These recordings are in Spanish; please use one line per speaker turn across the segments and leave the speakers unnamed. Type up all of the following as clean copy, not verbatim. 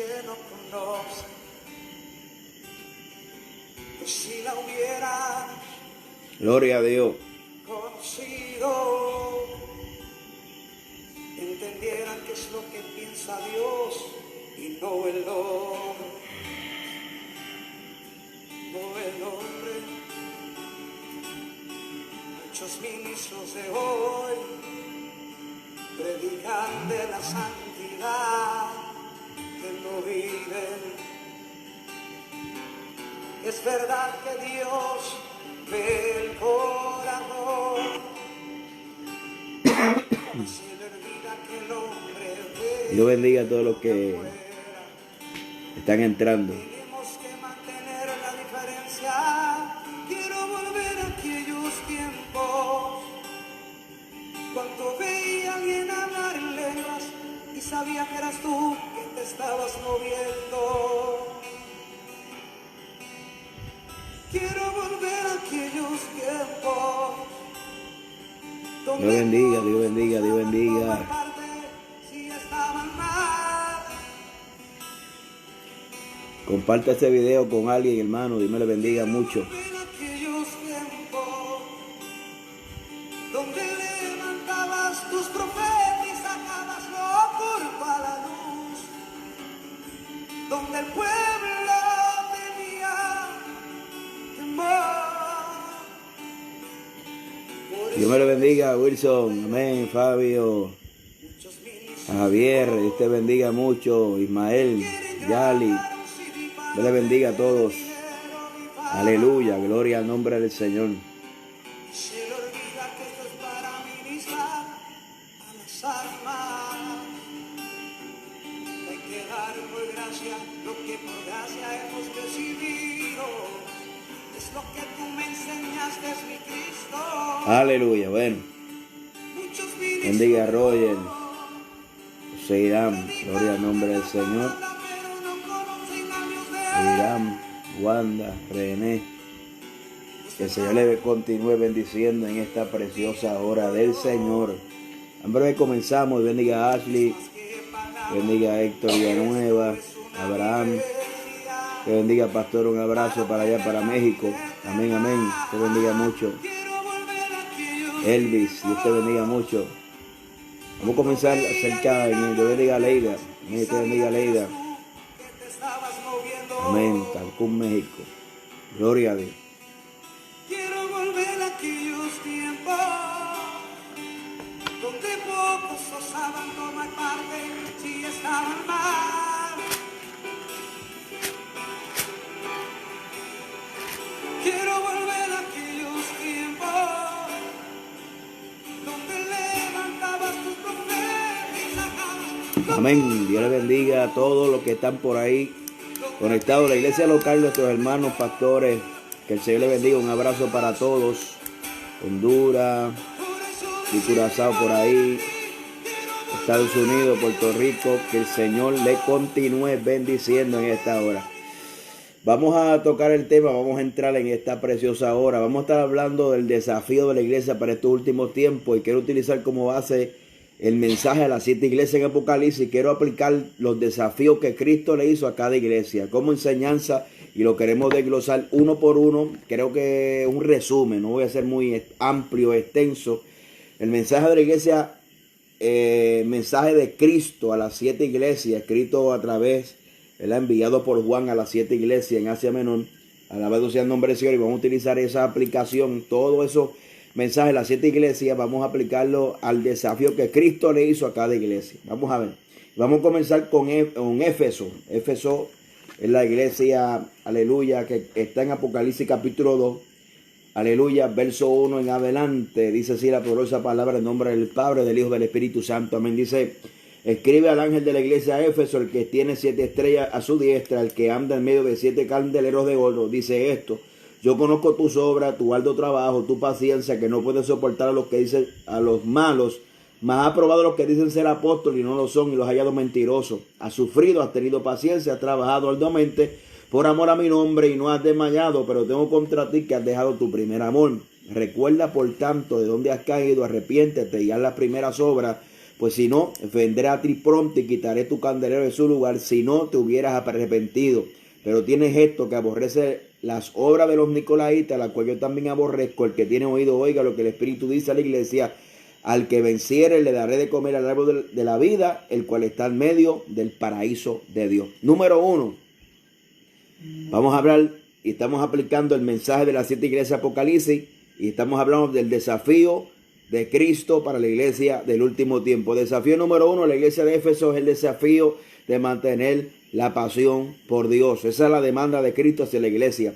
que no conoce, que si la hubiera
Gloria a Dios.
conocido, entendieran qué es lo que piensa Dios y no el hombre, no el hombre. Muchos ministros de hoy predican de la santidad que no viven. Es verdad que Dios ve el corazón, se le olvida que el hombre ve.
Dios bendiga a todos los que están entrando.
Tenemos que mantener la diferencia. Quiero volver a aquellos tiempos cuando veía a alguien hablar en lenguas y sabía que eras tú que te estabas moviendo. Quiero volver a aquellos tiempos.
Dios bendiga, Dios bendiga, Dios bendiga.
Si estaban mal.
Comparte este video con alguien, hermano. Dios me le bendiga mucho.
En aquellos tiempos donde levantabas tus profetas y sacabas lo oculto a la luz, donde el pueblo tenía temor.
Dios me le bendiga, Wilson. Amén, Fabio, a Javier. Dios te bendiga mucho. Ismael, Yali. Dios le bendiga a todos. Aleluya, gloria al nombre del Señor.
Se le olvida que esto es para ministrar a las almas. Hay que dar por gracia lo que por gracia hemos recibido. Es lo que tú me enseñaste, es mi Cristo.
Aleluya, bueno.
Muchos
Bendiga a Roger, José Irán. Gloria al nombre del Señor. Irán, Wanda, René. Que el Señor le continúe bendiciendo en esta preciosa hora del Señor. En breve comenzamos. Bendiga a Ashley. Bendiga a Héctor Villanueva. Abraham. Que bendiga, pastor. Un abrazo para allá, para México. Amén, amén. Te bendiga mucho. Elvis, Dios te bendiga mucho. Vamos a comenzar acerca de Dios bendiga a Leida. Dios te bendiga a Leida. Amén. Cancún, México. Gloria a Dios.
Quiero volver a aquellos tiempos donde pocos osaban tomar parte si estaban mal. Quiero volver a aquellos tiempos donde levantabas tus profetas y sacabas.
Amén. Dios le bendiga a todos los que están por ahí conectados a la iglesia local, nuestros hermanos pastores. Que el Señor le bendiga. Un abrazo para todos. Honduras y Curazao por ahí. Estados Unidos, Puerto Rico. Que el Señor le continúe bendiciendo en esta hora. Vamos a tocar el tema, vamos a entrar en esta preciosa hora. Vamos a estar hablando del desafío de la iglesia para estos últimos tiempos. Y quiero utilizar como base el mensaje a las 7 iglesias en Apocalipsis. Quiero aplicar los desafíos que Cristo le hizo a cada iglesia como enseñanza y lo queremos desglosar uno por uno. Creo que un resumen, no voy a ser muy amplio, extenso. El mensaje de la iglesia, mensaje de Cristo a las 7 iglesias, escrito a través, enviado por Juan a las 7 iglesias en Asia Menor. Alabado sea el nombre del Señor, y vamos a utilizar esa aplicación, todo eso mensaje de las 7 iglesias, vamos a aplicarlo al desafío que Cristo le hizo a cada iglesia. Vamos a ver. Vamos a comenzar con Éfeso. Éfeso es la iglesia, aleluya, que está en Apocalipsis capítulo 2. Aleluya, verso 1 en adelante. Dice así la poderosa palabra en nombre del Padre, del Hijo y del Espíritu Santo. Amén. Dice: escribe al ángel de la iglesia de Éfeso, el que tiene 7 estrellas a su diestra, el que anda en medio de 7 candeleros de oro. Dice esto: yo conozco tus obras, tu arduo trabajo, tu paciencia, que no puedes soportar a los que dicen, a los malos, mas has probado a los que dicen ser apóstoles y no lo son, y los has hallado mentirosos. Has sufrido, has tenido paciencia, has trabajado arduamente por amor a mi nombre y no has desmayado, pero tengo contra ti que has dejado tu primer amor. Recuerda, por tanto, de dónde has caído, arrepiéntete y haz las primeras obras, Pues si no, vendré a ti pronto y quitaré tu candelero de su lugar, si no te hubieras arrepentido. Pero tienes esto, que aborrece las obras de los nicolaitas, la cual yo también aborrezco. El que tiene oído, oiga lo que el Espíritu dice a la iglesia. Al que venciere le daré de comer al árbol de la vida, el cual está en medio del paraíso de Dios. Número 1. Vamos a hablar y estamos aplicando el mensaje de las 7 iglesias Apocalipsis. Y estamos hablando del desafío de Cristo para la iglesia del último tiempo. Desafío número 1, la iglesia de Éfeso, es el desafío de mantener la pasión por Dios. Esa es la demanda de Cristo hacia la iglesia.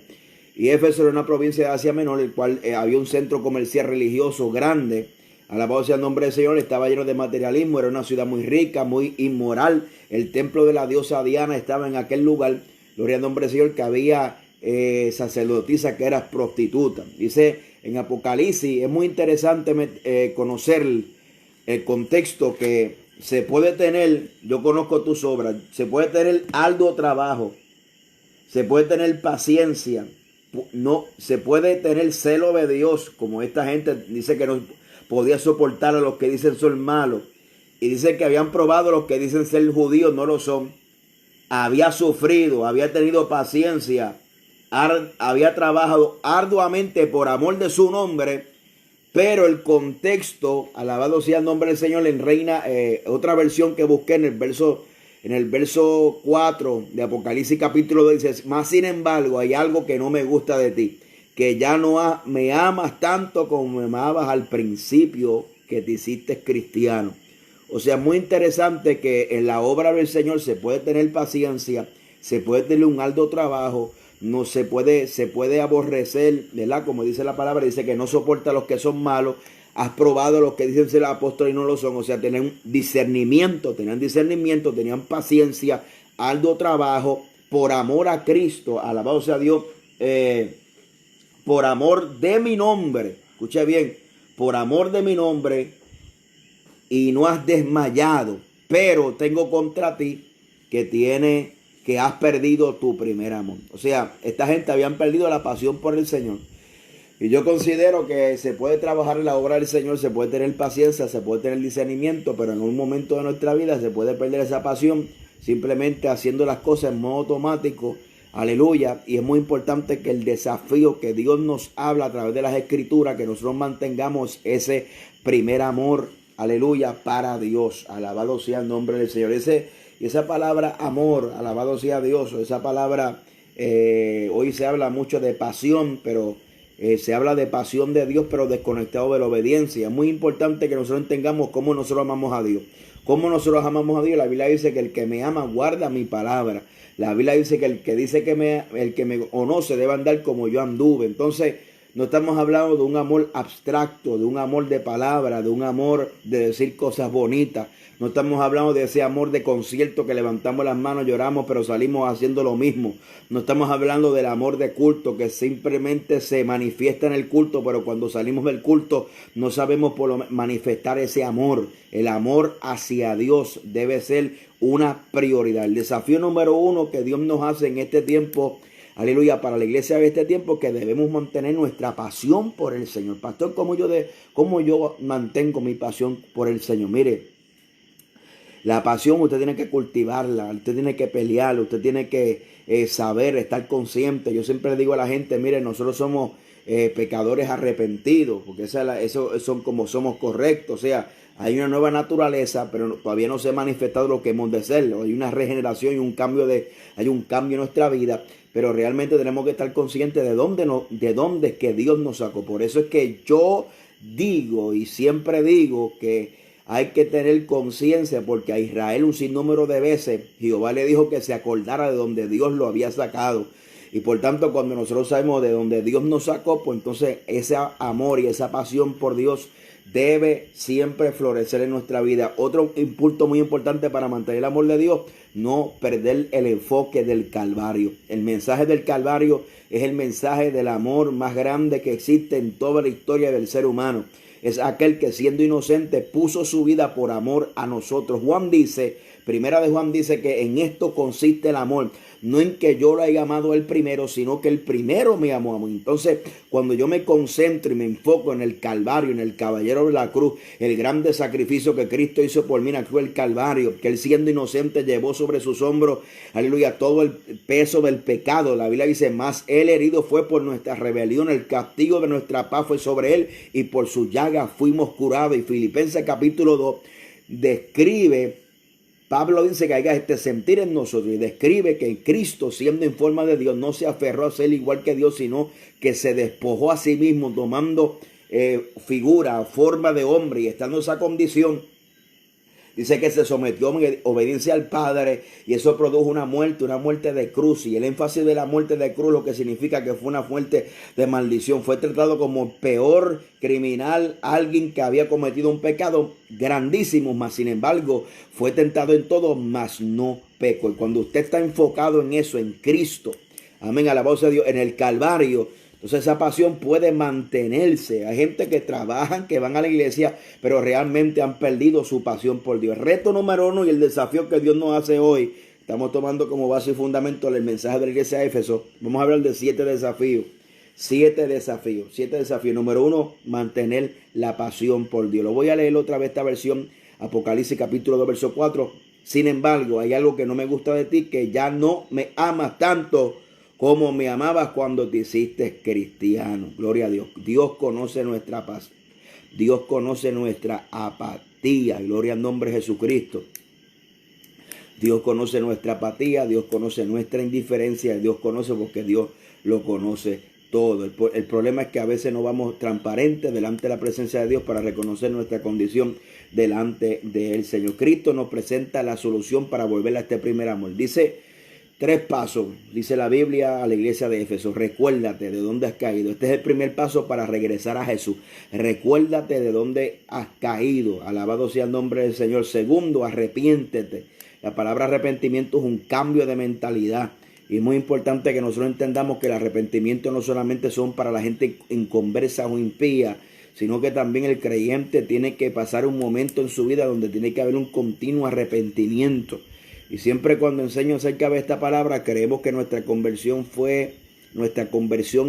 Y Éfeso era una provincia de Asia Menor, en el cual había un centro comercial religioso grande. Alabado sea el nombre del Señor. Estaba lleno de materialismo, era una ciudad muy rica, muy inmoral. El templo de la diosa Diana estaba en aquel lugar. Gloria al nombre del Señor, que había sacerdotisa que era prostituta. Dice en Apocalipsis, es muy interesante conocer el contexto que se puede tener. Yo conozco tus obras. Se puede tener arduo trabajo, se puede tener paciencia, no se puede tener celo de Dios, como esta gente dice que no podía soportar a los que dicen son malos, y dice que habían probado a los que dicen ser judíos, no lo son. Había sufrido, había tenido paciencia, había trabajado arduamente por amor de su nombre. Pero el contexto, alabado sea el nombre del Señor, en Reina, otra versión que busqué en el verso 4 de Apocalipsis capítulo 2, dice: más sin embargo hay algo que no me gusta de ti, que ya no me amas tanto como me amabas al principio que te hiciste cristiano. O sea, muy interesante que en la obra del Señor se puede tener paciencia, se puede tener un arduo trabajo, no se puede aborrecer, ¿verdad? Como dice la palabra, dice que no soporta a los que son malos. Has probado a los que dicen ser apóstoles y no lo son. O sea, tenían discernimiento, tenían paciencia, arduo trabajo, por amor a Cristo, alabado sea Dios, por amor de mi nombre. Escuche bien, por amor de mi nombre, y no has desmayado. Pero tengo contra ti que has perdido tu primer amor. O sea, esta gente habían perdido la pasión por el Señor. Y yo considero que se puede trabajar en la obra del Señor, se puede tener paciencia, se puede tener discernimiento, pero en un momento de nuestra vida se puede perder esa pasión simplemente haciendo las cosas en modo automático. Aleluya. Y es muy importante que el desafío que Dios nos habla a través de las Escrituras, que nosotros mantengamos ese primer amor, aleluya, para Dios. Alabado sea el nombre del Señor. Y esa palabra amor, alabado sea Dios, esa palabra, hoy se habla mucho de pasión, pero se habla de pasión de Dios, pero desconectado de la obediencia. Es muy importante que nosotros entendamos cómo nosotros amamos a Dios. ¿Cómo nosotros amamos a Dios? La Biblia dice que el que me ama guarda mi palabra. La Biblia dice que el que me conoce debe andar como yo anduve. Entonces, no estamos hablando de un amor abstracto, de un amor de palabra, de un amor de decir cosas bonitas. No estamos hablando de ese amor de concierto que levantamos las manos, lloramos, pero salimos haciendo lo mismo. No estamos hablando del amor de culto que simplemente se manifiesta en el culto, pero cuando salimos del culto no sabemos manifestar ese amor. El amor hacia Dios debe ser una prioridad. El desafío número 1 que Dios nos hace en este tiempo, aleluya, para la iglesia de este tiempo, que debemos mantener nuestra pasión por el Señor. Pastor, ¿cómo yo mantengo mi pasión por el Señor? Mire, la pasión usted tiene que cultivarla, usted tiene que pelearla, usted tiene que saber, estar consciente. Yo siempre digo a la gente, mire, nosotros somos pecadores arrepentidos, porque eso son como somos correctos. O sea, hay una nueva naturaleza, pero todavía no se ha manifestado lo que hemos de ser. Hay una regeneración y hay un cambio en nuestra vida, pero realmente tenemos que estar conscientes de dónde es que Dios nos sacó. Por eso es que yo digo y siempre digo que hay que tener conciencia, porque a Israel un sinnúmero de veces Jehová le dijo que se acordara de donde Dios lo había sacado. Y por tanto, cuando nosotros sabemos de donde Dios nos sacó, pues entonces ese amor y esa pasión por Dios debe siempre florecer en nuestra vida. Otro punto muy importante para mantener el amor de Dios: no perder el enfoque del Calvario. El mensaje del Calvario es el mensaje del amor más grande que existe en toda la historia del ser humano. Es aquel que, siendo inocente, puso su vida por amor a nosotros. Juan dice: Primera de Juan dice que en esto consiste el amor, no en que yo lo haya amado el primero, sino que el primero me amó a mí. Entonces, cuando yo me concentro y me enfoco en el Calvario, en el caballero de la cruz, el grande sacrificio que Cristo hizo por mí en la cruz del Calvario, que él siendo inocente llevó sobre sus hombros, aleluya, todo el peso del pecado. La Biblia dice, más él herido fue por nuestra rebelión, el castigo de nuestra paz fue sobre él y por su llaga fuimos curados. Y Filipenses capítulo 2 describe, Pablo dice que haya este sentir en nosotros y describe que Cristo, siendo en forma de Dios, no se aferró a ser igual que Dios, sino que se despojó a sí mismo, tomando figura, forma de hombre, y estando en esa condición, dice que se sometió en obediencia al Padre, y eso produjo una muerte de cruz. Y el énfasis de la muerte de cruz lo que significa que fue una muerte de maldición. Fue tratado como peor criminal, alguien que había cometido un pecado grandísimo, mas sin embargo fue tentado en todo, mas no pecó. Y cuando usted está enfocado en eso, en Cristo, amén, alabado sea Dios, en el Calvario, entonces esa pasión puede mantenerse. Hay gente que trabajan, que van a la iglesia, pero realmente han perdido su pasión por Dios. El reto número 1 y el desafío que Dios nos hace hoy, estamos tomando como base y fundamento el mensaje de la iglesia de Éfeso. Vamos a hablar de 7 desafíos. 7 desafíos. Número 1, mantener la pasión por Dios. Lo voy a leer otra vez esta versión, Apocalipsis capítulo 2, verso 4. Sin embargo, hay algo que no me gusta de ti, que ya no me amas tanto como me amabas cuando te hiciste cristiano. Gloria a Dios. Dios conoce nuestra paz. Dios conoce nuestra apatía. Gloria al nombre de Jesucristo. Dios conoce nuestra apatía. Dios conoce nuestra indiferencia. Dios conoce porque Dios lo conoce todo. El problema es que a veces no vamos transparentes delante de la presencia de Dios para reconocer nuestra condición delante del Señor. Cristo nos presenta la solución para volver a este primer amor. Dice 3 pasos, dice la Biblia a la iglesia de Éfeso. Recuérdate de dónde has caído. Este es el primer paso para regresar a Jesús. Recuérdate de dónde has caído. Alabado sea el nombre del Señor. Segundo, arrepiéntete. La palabra arrepentimiento es un cambio de mentalidad. Y es muy importante que nosotros entendamos que el arrepentimiento no solamente son para la gente inconversa o impía, sino que también el creyente tiene que pasar un momento en su vida donde tiene que haber un continuo arrepentimiento. Y siempre cuando enseño acerca de esta palabra, creemos que nuestra conversión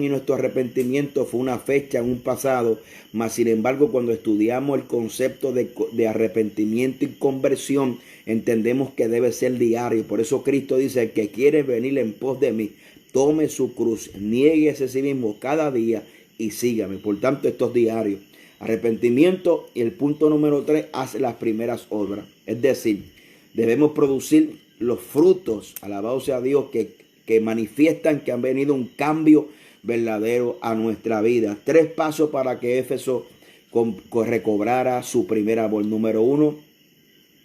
y nuestro arrepentimiento fue una fecha en un pasado, mas sin embargo cuando estudiamos el concepto de arrepentimiento y conversión, entendemos que debe ser diario. Por eso Cristo dice, el que quiere venir en pos de mí, tome su cruz, niéguese a sí mismo cada día y sígame. Por tanto, esto es diario. Arrepentimiento, y el punto número 3, hace las primeras obras. Es decir, debemos producir los frutos, alabado sea Dios, que manifiestan que han venido un cambio verdadero a nuestra vida. 3 pasos para que Éfeso recobrara su primer amor. Número 1,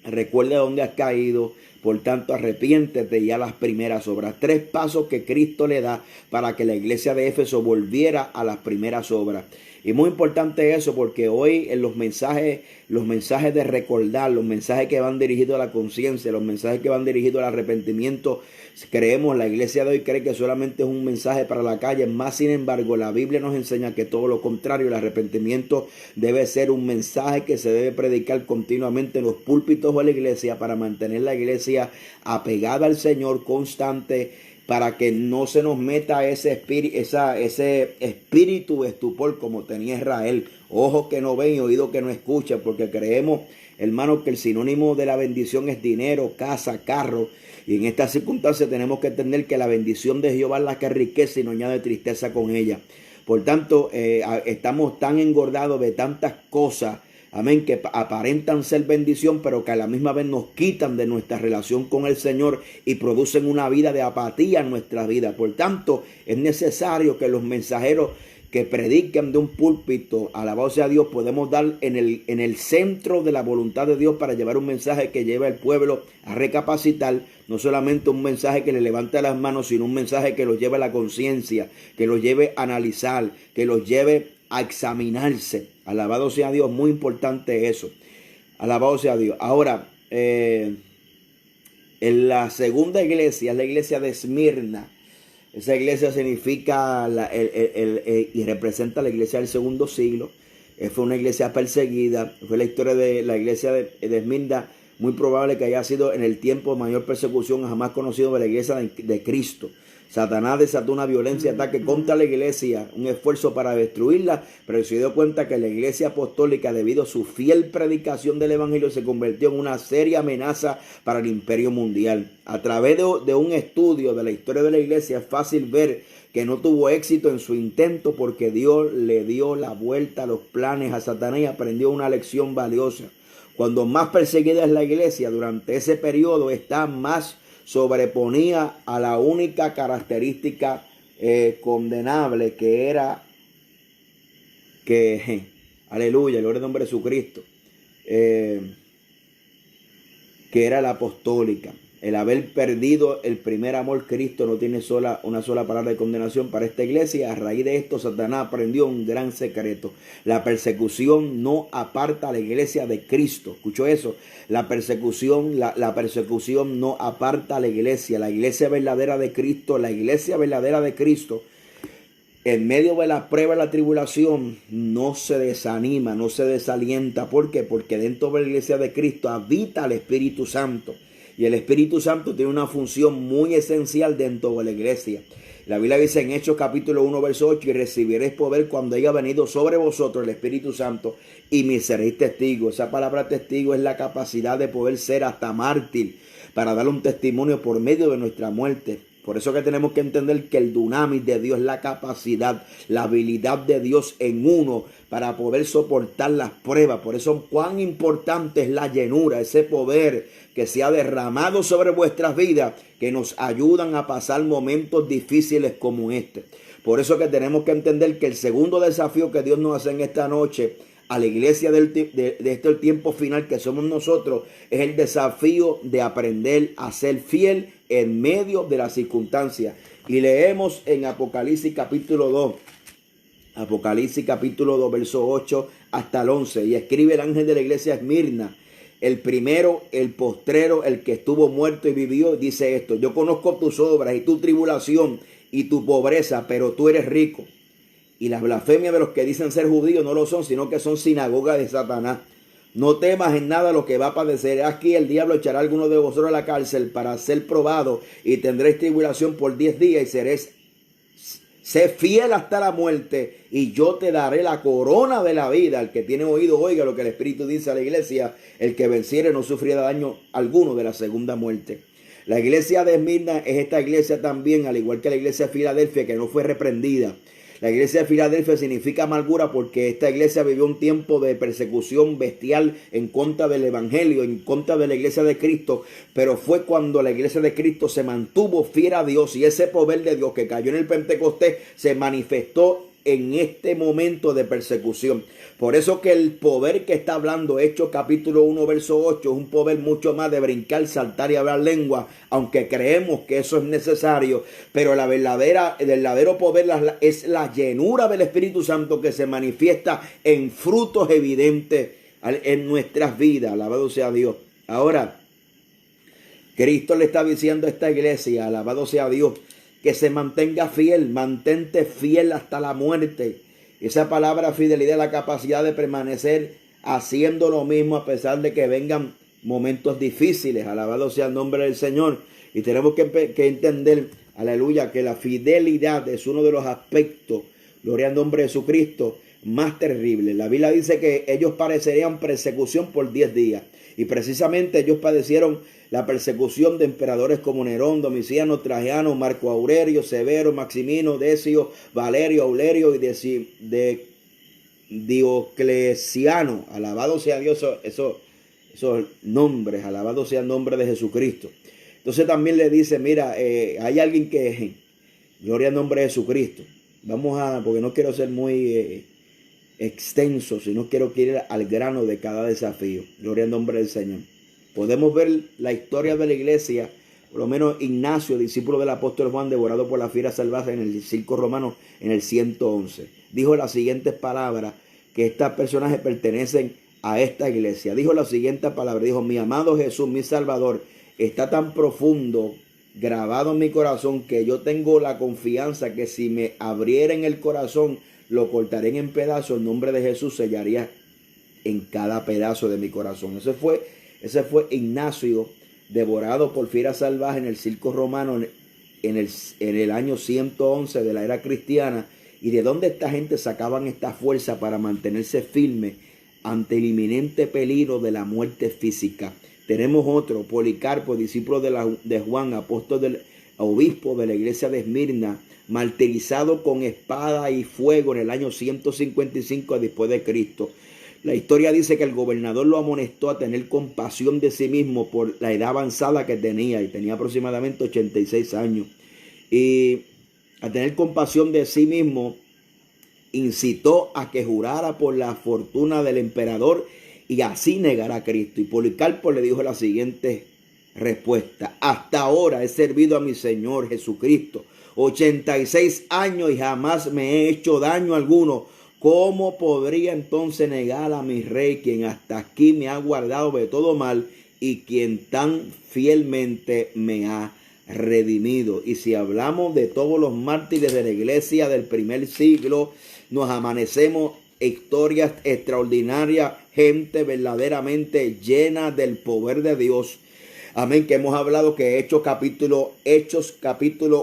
recuerda dónde has caído, por tanto arrepiéntete y haz las primeras obras. 3 pasos que Cristo le da para que la iglesia de Éfeso volviera a las primeras obras. Y muy importante eso, porque hoy en los mensajes de recordar, los mensajes que van dirigidos a la conciencia, los mensajes que van dirigidos al arrepentimiento, creemos, la iglesia de hoy cree que solamente es un mensaje para la calle. Más sin embargo, la Biblia nos enseña que todo lo contrario, el arrepentimiento debe ser un mensaje que se debe predicar continuamente en los púlpitos o en la iglesia para mantener la iglesia apegada al Señor, constante, para que no se nos meta ese espíritu de estupor como tenía Israel. Ojos que no ven y oídos que no escuchan, porque creemos, hermanos, que el sinónimo de la bendición es dinero, casa, carro. Y en estas circunstancias tenemos que entender que la bendición de Jehová es la que enriquece y no añade tristeza con ella. Por tanto, estamos tan engordados de tantas cosas, amén, que aparentan ser bendición, pero que a la misma vez nos quitan de nuestra relación con el Señor y producen una vida de apatía en nuestra vida. Por tanto, es necesario que los mensajeros que predican de un púlpito, alabado sea Dios, podemos dar en el centro de la voluntad de Dios para llevar un mensaje que lleve al pueblo a recapacitar, no solamente un mensaje que le levante las manos, sino un mensaje que los lleve a la conciencia, que los lleve a analizar, que los lleve a examinarse. Alabado sea Dios, muy importante eso. Alabado sea Dios. Ahora, en la segunda iglesia, la iglesia de Esmirna. Esa iglesia significa y representa la iglesia del segundo siglo. Fue una iglesia perseguida. Fue la historia de la iglesia de Esmirna, muy probable que haya sido en el tiempo de mayor persecución jamás conocido de la iglesia de Cristo. Satanás desató una violencia ataque contra la iglesia, un esfuerzo para destruirla, pero se dio cuenta que la iglesia apostólica, debido a su fiel predicación del evangelio, se convirtió en una seria amenaza para el imperio mundial. A través de un estudio de la historia de la iglesia es fácil ver que no tuvo éxito en su intento porque Dios le dio la vuelta a los planes a Satanás y aprendió una lección valiosa. Cuando más perseguida es la iglesia, durante ese periodo está más sobreponía a la única característica condenable que era que, aleluya, gloria al nombre de Jesucristo, que era la apostólica. El haber perdido el primer amor, Cristo no tiene una sola palabra de condenación para esta iglesia. A raíz de esto, Satanás aprendió un gran secreto. La persecución no aparta a la iglesia de Cristo. ¿Escuchó eso? La persecución no aparta a la iglesia. La iglesia verdadera de Cristo, en medio de la prueba y la tribulación, no se desanima, no se desalienta. ¿Por qué? Porque dentro de la iglesia de Cristo habita el Espíritu Santo. Y el Espíritu Santo tiene una función muy esencial dentro de la iglesia. La Biblia dice en Hechos capítulo 1, verso 8, y recibiréis poder cuando haya venido sobre vosotros el Espíritu Santo y me seréis testigos. Esa palabra testigo es la capacidad de poder ser hasta mártir para dar un testimonio por medio de nuestra muerte. Por eso que tenemos que entender que el dunamis de Dios es la capacidad, la habilidad de Dios en uno para poder soportar las pruebas. Por eso cuán importante es la llenura, ese poder que se ha derramado sobre vuestras vidas, que nos ayudan a pasar momentos difíciles como este. Por eso que tenemos que entender que el segundo desafío que Dios nos hace en esta noche a la iglesia de este tiempo final que somos nosotros, es el desafío de aprender a ser fiel en medio de las circunstancias. Y leemos en Apocalipsis capítulo 2, verso 8 hasta el 11. Y escribe el ángel de la iglesia Esmirna, el primero, el postrero, el que estuvo muerto y vivió, dice esto: yo conozco tus obras y tu tribulación y tu pobreza, pero tú eres rico. Y las blasfemias de los que dicen ser judíos no lo son, sino que son sinagoga de Satanás. No temas en nada lo que va a padecer. Aquí el diablo echará a algunos de vosotros a la cárcel para ser probado, y tendréis tribulación por 10 días, y sé fiel hasta la muerte, y yo te daré la corona de la vida. El que tiene oído, oiga lo que el Espíritu dice a la iglesia: el que venciere no sufrirá daño alguno de la segunda muerte. La iglesia de Esmirna es esta iglesia también, al igual que la iglesia de Filadelfia, que no fue reprendida. La iglesia de Filadelfia significa amargura porque esta iglesia vivió un tiempo de persecución bestial en contra del evangelio, en contra de la iglesia de Cristo. Pero fue cuando la iglesia de Cristo se mantuvo fiel a Dios, y ese poder de Dios que cayó en el Pentecostés se manifestó en este momento de persecución. Por eso que el poder que está hablando Hechos capítulo 1 verso 8 es un poder mucho más de brincar, saltar y hablar lengua, aunque creemos que eso es necesario. Pero el verdadero poder es la llenura del Espíritu Santo, que se manifiesta en frutos evidentes en nuestras vidas. Alabado sea Dios. Ahora, Cristo le está diciendo a esta iglesia, alabado sea Dios, que se mantenga fiel, mantente fiel hasta la muerte. Esa palabra fidelidad es la capacidad de permanecer haciendo lo mismo a pesar de que vengan momentos difíciles. Alabado sea el nombre del Señor. Y tenemos que entender, aleluya, que la fidelidad es uno de los aspectos, gloria al nombre de Jesucristo, más terribles. La Biblia dice que ellos padecerían persecución por 10 días. Y precisamente ellos padecieron la persecución de emperadores como Nerón, Domiciano, Trajano, Marco Aurelio, Severo, Maximino, Decio, Valerio, Aulerio y de Diocleciano. Alabado sea Dios esos nombres, alabado sea el nombre de Jesucristo. Entonces también le dice, mira, hay alguien que, gloria al nombre de Jesucristo. Porque no quiero ser muy extenso, sino quiero ir al grano de cada desafío. Gloria al nombre del Señor. Podemos ver la historia de la iglesia, por lo menos Ignacio, discípulo del apóstol Juan, devorado por la fiera salvaje en el circo romano en el 111. Dijo las siguientes palabras, que estos personajes pertenecen a esta iglesia. Dijo la siguiente palabra, dijo: mi amado Jesús, mi Salvador, está tan profundo, grabado en mi corazón, que yo tengo la confianza que si me abriera en el corazón, lo cortaré en pedazos. El nombre de Jesús sellaría en cada pedazo de mi corazón. Ese fue Ese fue Ignacio, devorado por fieras salvajes en el circo romano en el año 111 de la era cristiana. ¿Y de dónde esta gente sacaban esta fuerza para mantenerse firme ante el inminente peligro de la muerte física? Tenemos otro, Policarpo, discípulo de Juan, obispo de la iglesia de Esmirna, martirizado con espada y fuego en el año 155 después de Cristo. La historia dice que el gobernador lo amonestó a tener compasión de sí mismo por la edad avanzada que tenía, y tenía aproximadamente 86 años. Y a tener compasión de sí mismo, incitó a que jurara por la fortuna del emperador y así negara a Cristo. Y Policarpo le dijo la siguiente respuesta: hasta ahora he servido a mi Señor Jesucristo 86 años y jamás me he hecho daño alguno. ¿Cómo podría entonces negar a mi rey, quien hasta aquí me ha guardado de todo mal y quien tan fielmente me ha redimido? Y si hablamos de todos los mártires de la iglesia del primer siglo, nos amanecemos historias extraordinarias, gente verdaderamente llena del poder de Dios. Amén, que hemos hablado que Hechos capítulo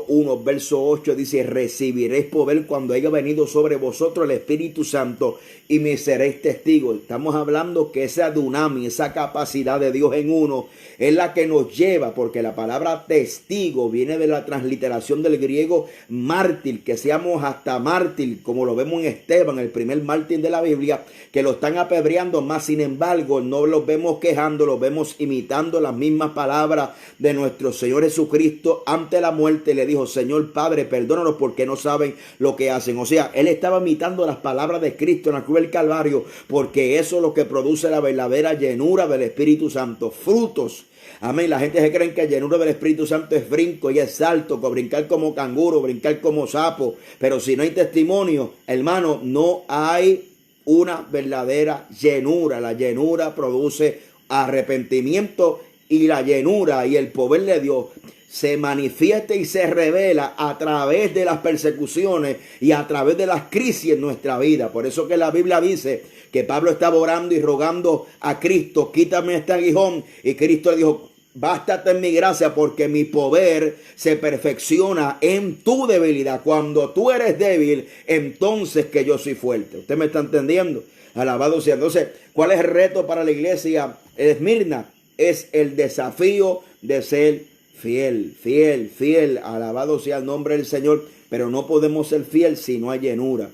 1, verso 8 dice: recibiréis poder cuando haya venido sobre vosotros el Espíritu Santo y me seréis testigos. Estamos hablando que esa dunamis, esa capacidad de Dios en uno, es la que nos lleva, porque la palabra testigo viene de la transliteración del griego mártir, que seamos hasta mártir, como lo vemos en Esteban, el primer mártir de la Biblia, que lo están apedreando, más sin embargo no los vemos quejando, los vemos imitando las mismas palabras de nuestro Señor Jesucristo ante la muerte. Le dijo: Señor Padre, perdónalos porque no saben lo que hacen. O sea, él estaba imitando las palabras de Cristo en la cruz del Calvario, porque eso es lo que produce la verdadera llenura del Espíritu Santo, frutos. Amén. La gente se cree que la llenura del Espíritu Santo es brinco y es salto, con brincar como canguro, brincar como sapo. Pero si no hay testimonio, hermano, no hay una verdadera llenura. La llenura produce arrepentimiento, y la llenura y el poder de Dios se manifiesta y se revela a través de las persecuciones y a través de las crisis en nuestra vida. Por eso que la Biblia dice que Pablo estaba orando y rogando a Cristo: quítame este aguijón. Y Cristo le dijo: bástate en mi gracia, porque mi poder se perfecciona en tu debilidad. Cuando tú eres débil, entonces que yo soy fuerte. ¿Usted me está entendiendo? Alabado sea. Entonces, ¿cuál es el reto para la iglesia de Esmirna? Es el desafío de ser fiel. Alabado sea el nombre del Señor. Pero no podemos ser fiel si no hay llenura.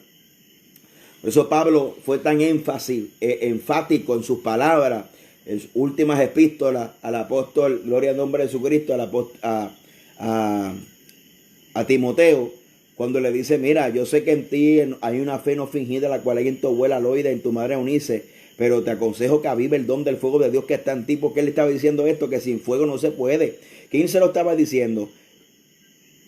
Por eso Pablo fue tan enfático en sus palabras, en sus últimas epístolas al apóstol, gloria al nombre de Jesucristo, a Timoteo, cuando le dice: mira, yo sé que en ti hay una fe no fingida, la cual hay en tu abuela Loida, en tu madre Eunice, pero te aconsejo que avive el don del fuego de Dios que está en ti. Porque él estaba diciendo esto, que sin fuego no se puede. ¿Quién se lo estaba diciendo?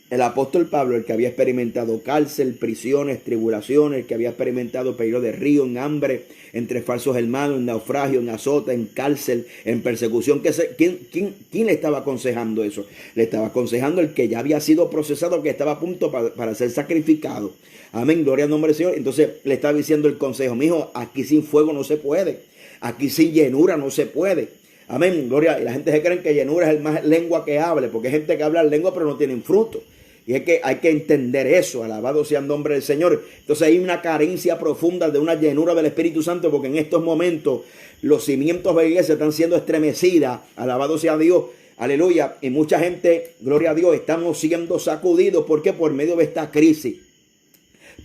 El apóstol Pablo, el que había experimentado cárcel, prisiones, tribulaciones, el que había experimentado peligro de río, en hambre, entre falsos hermanos, en naufragio, en azota, en cárcel, en persecución. ¿Quién le estaba aconsejando eso? Le estaba aconsejando el que ya había sido procesado, que estaba a punto para ser sacrificado. Amén, gloria al nombre del Señor. Entonces le estaba diciendo el consejo: mijo, aquí sin fuego no se puede, aquí sin llenura no se puede. Amén, gloria. Y la gente se cree que llenura es el más lengua que hable, porque hay gente que habla lengua pero no tienen fruto. Y es que hay que entender eso. Alabado sea el nombre del Señor. Entonces hay una carencia profunda de una llenura del Espíritu Santo, porque en estos momentos los cimientos de la iglesia están siendo estremecidas. Alabado sea Dios. Aleluya. Y mucha gente, gloria a Dios, estamos siendo sacudidos. ¿Por qué? Por medio de esta crisis.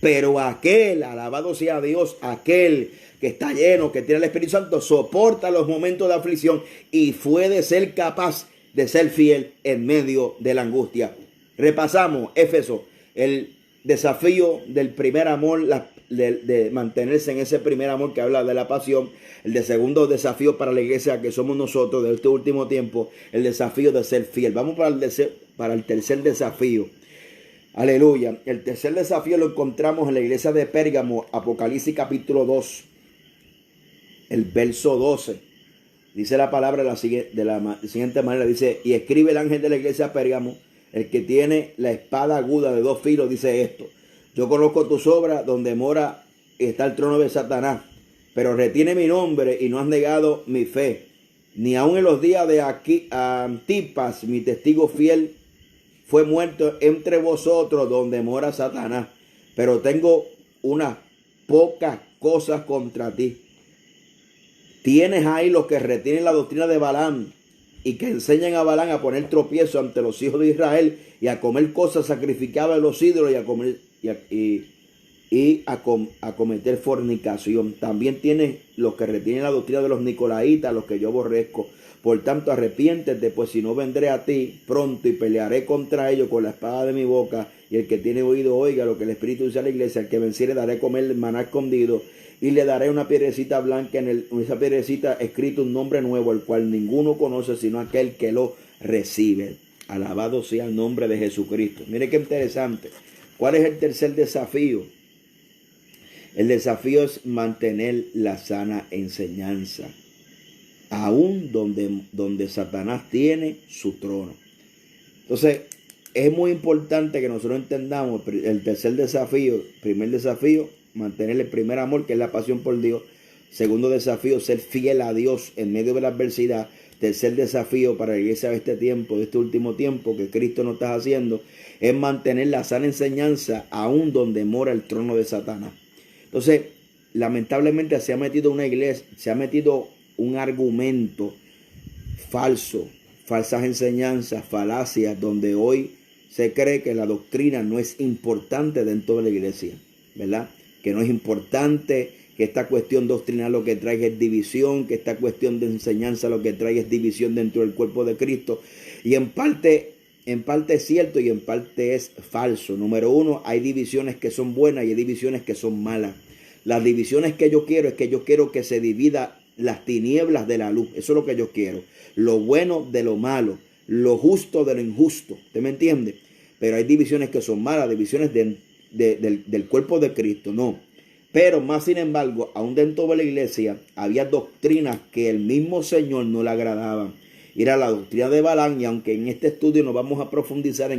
Pero aquel, alabado sea Dios, aquel que está lleno, que tiene el Espíritu Santo, soporta los momentos de aflicción y puede ser capaz de ser fiel en medio de la angustia. Repasamos Éfeso, el desafío del primer amor, de mantenerse en ese primer amor que habla de la pasión. El segundo desafío para la iglesia que somos nosotros de este último tiempo, el desafío de ser fiel. Vamos para el tercer desafío. Aleluya. El tercer desafío lo encontramos en la iglesia de Pérgamo, Apocalipsis capítulo 2, el verso 12. Dice la palabra de la siguiente manera. Dice: y escribe el ángel de la iglesia de Pérgamo, el que tiene la espada aguda de 2 filos, dice esto: yo conozco tus obras, donde mora y está el trono de Satanás, pero retiene mi nombre y no has negado mi fe ni aun en los días de Antipas, mi testigo fiel, fue muerto entre vosotros donde mora Satanás. Pero tengo unas pocas cosas contra ti. Tienes ahí los que retienen la doctrina de Balaam y que enseñan a Balaam a poner tropiezo ante los hijos de Israel y a comer cosas sacrificadas a los ídolos y a cometer fornicación. También tienes los que retienen la doctrina de los nicolaitas, los que yo aborrezco. Por tanto, arrepiéntete, pues si no vendré a ti pronto y pelearé contra ellos con la espada de mi boca. Y el que tiene oído oiga lo que el Espíritu dice a la iglesia. Al que venciere daré comer el maná escondido y le daré una piedrecita blanca, en esa piedrecita escrito un nombre nuevo, el cual ninguno conoce sino aquel que lo recibe. Alabado sea el nombre de Jesucristo. Mire qué interesante. ¿Cuál es el tercer desafío? El desafío es mantener la sana enseñanza, aún donde Satanás tiene su trono. Entonces, es muy importante que nosotros entendamos el tercer desafío. Primer desafío, mantener el primer amor, que es la pasión por Dios. Segundo desafío, ser fiel a Dios en medio de la adversidad. Tercer desafío para la iglesia de este tiempo, de este último tiempo que Cristo nos está haciendo, es mantener la sana enseñanza aún donde mora el trono de Satanás. Entonces, lamentablemente se ha metido una iglesia, se ha metido un argumento falso, falsas enseñanzas, falacias, donde hoy se cree que la doctrina no es importante dentro de la iglesia, ¿verdad? Que no es importante, que esta cuestión doctrinal lo que trae es división, que esta cuestión de enseñanza lo que trae es división dentro del cuerpo de Cristo. Y en parte es cierto y en parte es falso. Número uno, hay divisiones que son buenas y hay divisiones que son malas. Las divisiones que yo quiero es que yo quiero que se divida las tinieblas de la luz. Eso es lo que yo quiero. Lo bueno de lo malo, lo justo de lo injusto. ¿Usted me entiende? Pero hay divisiones que son malas, divisiones del cuerpo de Cristo. No. Pero más sin embargo, aún dentro de la iglesia había doctrinas que el mismo Señor no le agradaban. Era la doctrina de Balaam, y aunque en este estudio no vamos a profundizar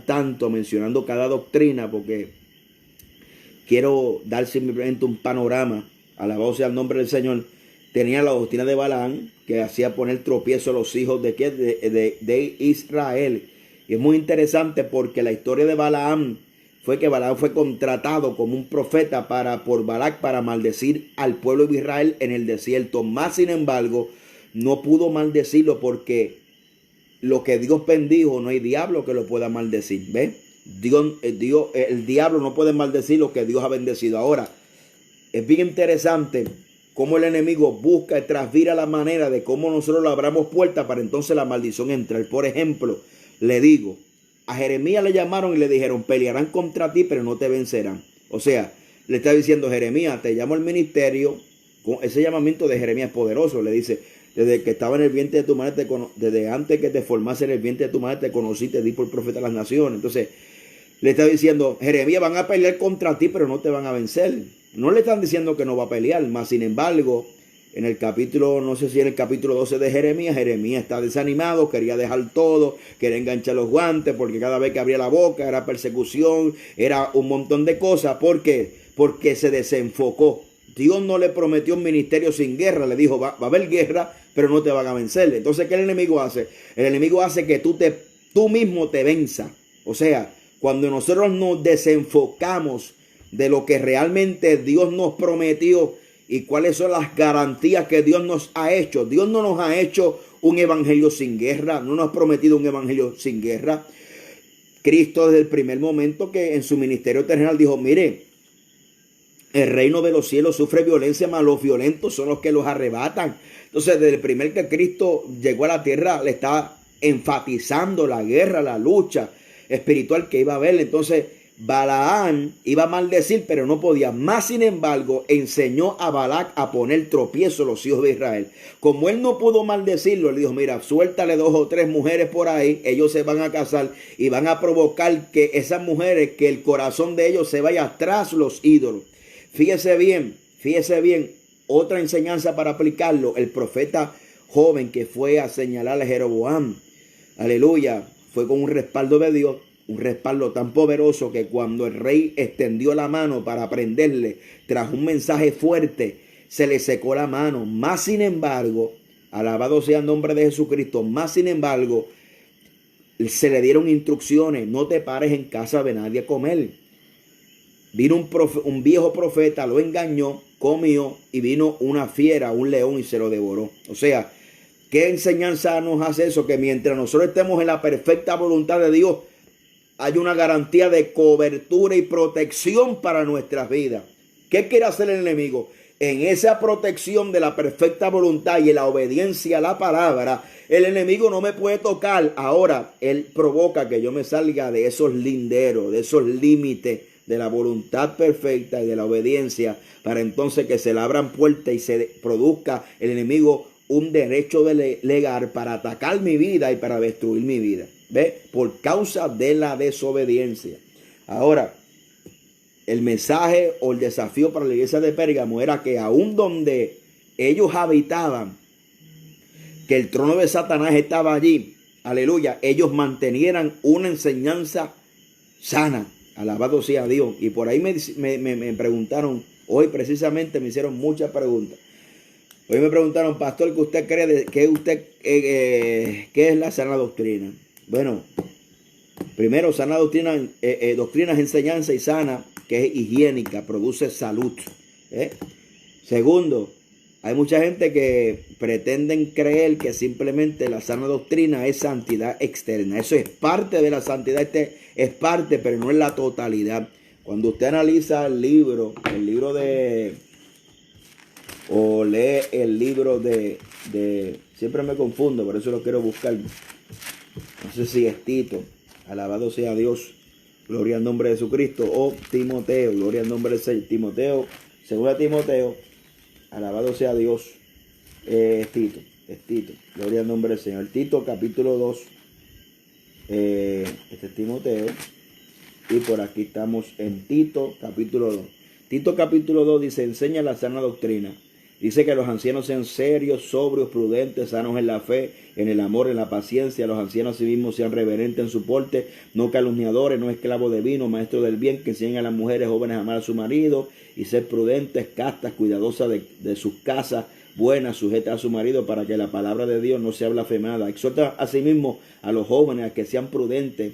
tanto mencionando cada doctrina, porque quiero dar simplemente un panorama, alabado sea el nombre del Señor. Tenía la doctrina de Balaam, que hacía poner tropiezo a los hijos de Israel. Y es muy interesante porque la historia de Balaam fue que Balaam fue contratado como un profeta por Balac para maldecir al pueblo de Israel en el desierto. Más sin embargo, no pudo maldecirlo porque lo que Dios bendijo no hay diablo que lo pueda maldecir. ¿Ve? El diablo no puede maldecir lo que Dios ha bendecido. Ahora, es bien interesante cómo el enemigo busca y trasvira la manera de cómo nosotros le abramos puertas para entonces la maldición entrar. Por ejemplo, le digo, a Jeremías le llamaron y le dijeron, pelearán contra ti, pero no te vencerán. O sea, le está diciendo, Jeremías, te llamo al ministerio. Con ese llamamiento de Jeremías es poderoso. Le dice, desde que estaba en el vientre de tu madre, desde antes que te formase en el vientre de tu madre, te conocí, te di por profeta a las naciones. Entonces, le está diciendo, Jeremías, van a pelear contra ti, pero no te van a vencer. No le están diciendo que no va a pelear, más sin embargo, en el capítulo, no sé si en el capítulo 12 de Jeremías está desanimado, quería dejar todo, quería enganchar los guantes, porque cada vez que abría la boca era persecución, era un montón de cosas. ¿Por qué? Porque se desenfocó. Dios no le prometió un ministerio sin guerra, le dijo, va a haber guerra, pero no te van a vencer. Entonces, ¿qué el enemigo hace? El enemigo hace que tú mismo te venzas. O sea, cuando nosotros nos desenfocamos de lo que realmente Dios nos prometió y cuáles son las garantías que Dios nos ha hecho. Dios no nos ha hecho un evangelio sin guerra, no nos ha prometido un evangelio sin guerra. Cristo desde el primer momento que en su ministerio terrenal dijo, mire, el reino de los cielos sufre violencia, mas los violentos son los que los arrebatan. Entonces, desde el primer que Cristo llegó a la tierra, le estaba enfatizando la guerra, la lucha espiritual que iba a haber. Entonces, Balaam iba a maldecir, pero no podía. Más sin embargo, enseñó a Balac a poner tropiezo a los hijos de Israel. Como él no pudo maldecirlo, le dijo, mira, suéltale 2 o 3 mujeres por ahí, ellos se van a casar y van a provocar que esas mujeres, que el corazón de ellos se vaya tras los ídolos. Fíjese bien, otra enseñanza para aplicarlo, el profeta joven que fue a señalar a Jeroboam, aleluya, fue con un respaldo de Dios. Un respaldo tan poderoso que cuando el rey extendió la mano para prenderle, trajo un mensaje fuerte. se le secó la mano. Más sin embargo, alabado sea el nombre de Jesucristo, más sin embargo, se le dieron instrucciones: no te pares en casa de nadie a comer. Vino un viejo profeta, lo engañó, comió, y vino una fiera, un león, y se lo devoró. O sea, ¿qué enseñanza nos hace eso? Que mientras nosotros estemos en la perfecta voluntad de Dios, hay una garantía de cobertura y protección para nuestras vidas. ¿Qué quiere hacer el enemigo? En esa protección de la perfecta voluntad y en la obediencia a la palabra, el enemigo no me puede tocar. Ahora, él provoca que yo me salga de esos linderos, de esos límites de la voluntad perfecta y de la obediencia, para entonces que se le abran puertas y se produzca el enemigo un derecho legal para atacar mi vida y para destruir mi vida. ¿Ve? Por causa de la desobediencia. Ahora, el mensaje o el desafío para la iglesia de Pérgamo era que aún donde ellos habitaban, que el trono de Satanás estaba allí, aleluya, ellos mantenieran una enseñanza sana. Alabado sea Dios. Y por ahí me preguntaron, hoy precisamente me hicieron muchas preguntas. Hoy me preguntaron: pastor, ¿qué usted cree qué es la sana doctrina? Bueno, primero, sana doctrina, doctrina es enseñanza y sana, que es higiénica, produce salud. Segundo, hay mucha gente que pretenden creer que simplemente la sana doctrina es santidad externa. Eso es parte de la santidad, es parte, pero no es la totalidad. Cuando usted analiza el libro o lee el libro de siempre me confundo, por eso lo quiero buscar. No sé si es Tito, alabado sea Dios, gloria al nombre de Jesucristo, o Timoteo, gloria al nombre de Timoteo, según Timoteo, alabado sea Dios, es Tito, gloria al nombre del Señor. Tito capítulo 2, este es Timoteo, y por aquí estamos en Tito capítulo 2. Tito capítulo 2 dice: enseña la sana doctrina. Dice que los ancianos sean serios, sobrios, prudentes, sanos en la fe, en el amor, en la paciencia. Los ancianos sí mismos sean reverentes en su porte, no calumniadores, no esclavos de vino, maestros del bien, que enseñen a las mujeres jóvenes a amar a su marido y ser prudentes, castas, cuidadosas de sus casas, buenas, sujetas a su marido, para que la palabra de Dios no sea blasfemada. Exhorta asimismo a los jóvenes a que sean prudentes.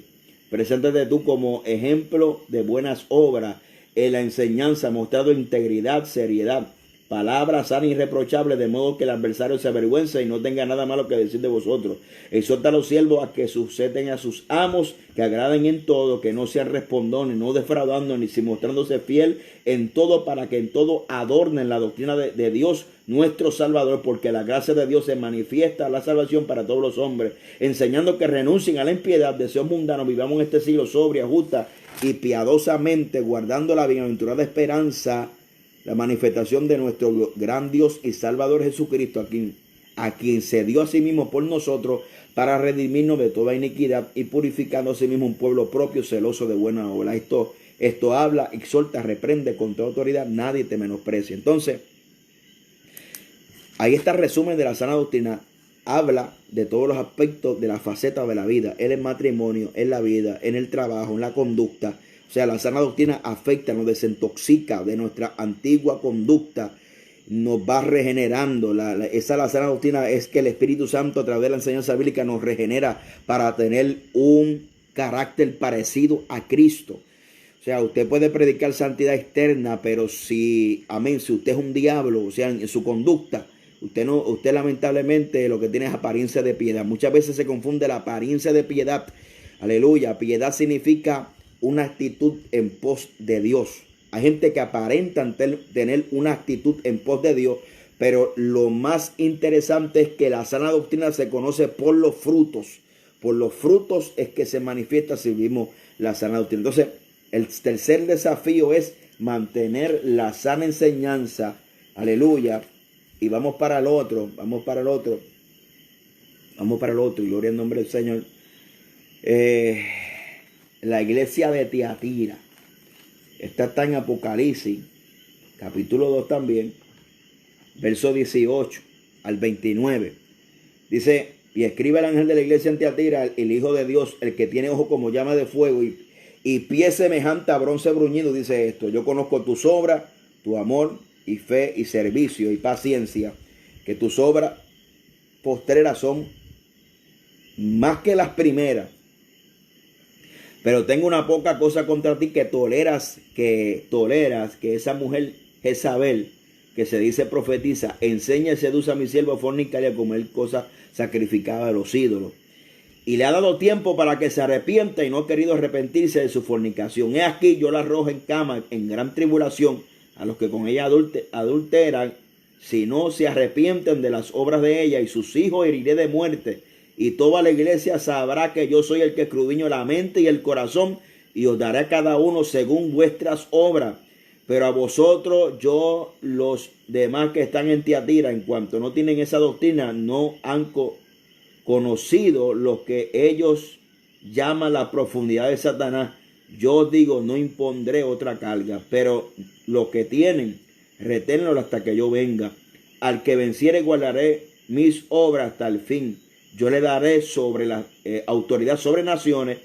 Preséntate tú como ejemplo de buenas obras en la enseñanza, mostrando integridad, seriedad, palabra sana e irreprochable, de modo que el adversario se avergüence y no tenga nada malo que decir de vosotros. Exhorta a los siervos a que suceden a sus amos, que agraden en todo, que no sean respondones, no defraudando, ni si mostrándose fiel en todo, para que en todo adornen la doctrina de Dios nuestro Salvador, porque la gracia de Dios se manifiesta a la salvación para todos los hombres, enseñando que renuncien a la impiedad, deseos mundanos, vivamos en este siglo sobria, justa y piadosamente, guardando la bienaventurada esperanza, la manifestación de nuestro gran Dios y Salvador Jesucristo, a quien se dio a sí mismo por nosotros, para redimirnos de toda iniquidad y purificando a sí mismo un pueblo propio, celoso de buena obra. Esto habla, exhorta, reprende con toda autoridad, nadie te menosprecia. Entonces, ahí está el resumen de la sana doctrina. Habla de todos los aspectos de la faceta de la vida, en el matrimonio, en la vida, en el trabajo, en la conducta. O sea, la sana doctrina afecta, nos desintoxica de nuestra antigua conducta, nos va regenerando. La sana doctrina es que el Espíritu Santo, a través de la enseñanza bíblica, nos regenera para tener un carácter parecido a Cristo. O sea, usted puede predicar santidad externa, pero si usted es un diablo, o sea, en su conducta, usted lamentablemente lo que tiene es apariencia de piedad. Muchas veces se confunde la apariencia de piedad. Aleluya. Piedad significa una actitud en pos de Dios. Hay gente que aparentan tener una actitud en pos de Dios, pero lo más interesante es que la sana doctrina se conoce por los frutos. Por los frutos es que se manifiesta si vivimos la sana doctrina. Entonces, el tercer desafío es mantener la sana enseñanza. Aleluya. Y vamos para el otro, y gloria al nombre del Señor. La iglesia de Tiatira. Esta está en Apocalipsis, capítulo 2 también, verso 18 al 29. Dice: y escribe el ángel de la iglesia en Tiatira, el Hijo de Dios, el que tiene ojo como llama de fuego y pie semejante a bronce bruñido, dice esto: yo conozco tus obras, tu amor, y fe y servicio y paciencia, que tus obras postreras son más que las primeras. Pero tengo una poca cosa contra ti, que toleras que esa mujer Jezabel, que se dice profetiza, enseña y seduce a mi siervo fornicar y a comer cosas sacrificadas a los ídolos. Y le ha dado tiempo para que se arrepienta y no ha querido arrepentirse de su fornicación. He aquí, yo la arrojo en cama en gran tribulación a los que con ella adulteran, si no se arrepienten de las obras de ella, y sus hijos heriré de muerte. Y toda la iglesia sabrá que yo soy el que escudriño la mente y el corazón, y os daré a cada uno según vuestras obras. Pero a vosotros, yo, los demás que están en Tiatira, en cuanto no tienen esa doctrina, no han conocido lo que ellos llaman la profundidad de Satanás. Yo os digo, no impondré otra carga, pero lo que tienen, reténlo hasta que yo venga. Al que venciere guardaré mis obras hasta el fin. Yo le daré sobre la autoridad sobre naciones,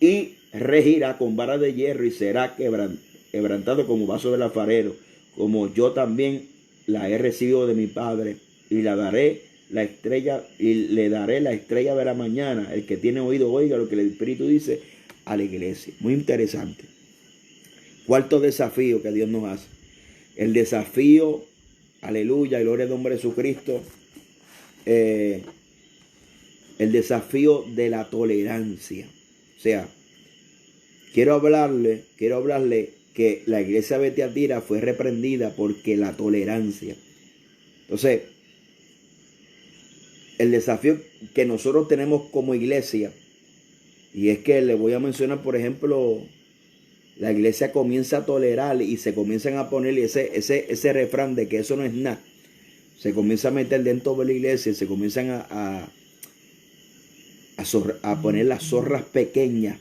y regirá con vara de hierro, y será quebrantado como vaso del alfarero, como yo también la he recibido de mi Padre, y la daré la estrella, y le daré la estrella de la mañana. El que tiene oído oiga lo que el Espíritu dice a la iglesia. Muy interesante. Cuarto desafío que Dios nos hace. El desafío, aleluya, gloria al nombre de Jesucristo. El desafío de la tolerancia. O sea, quiero hablarle que la iglesia de Tiatira fue reprendida porque la tolerancia. Entonces, el desafío que nosotros tenemos como iglesia, y es que le voy a mencionar, por ejemplo, la iglesia comienza a tolerar y se comienzan a poner ese refrán de que eso no es nada. Se comienza a meter dentro de la iglesia y se comienzan a poner las zorras pequeñas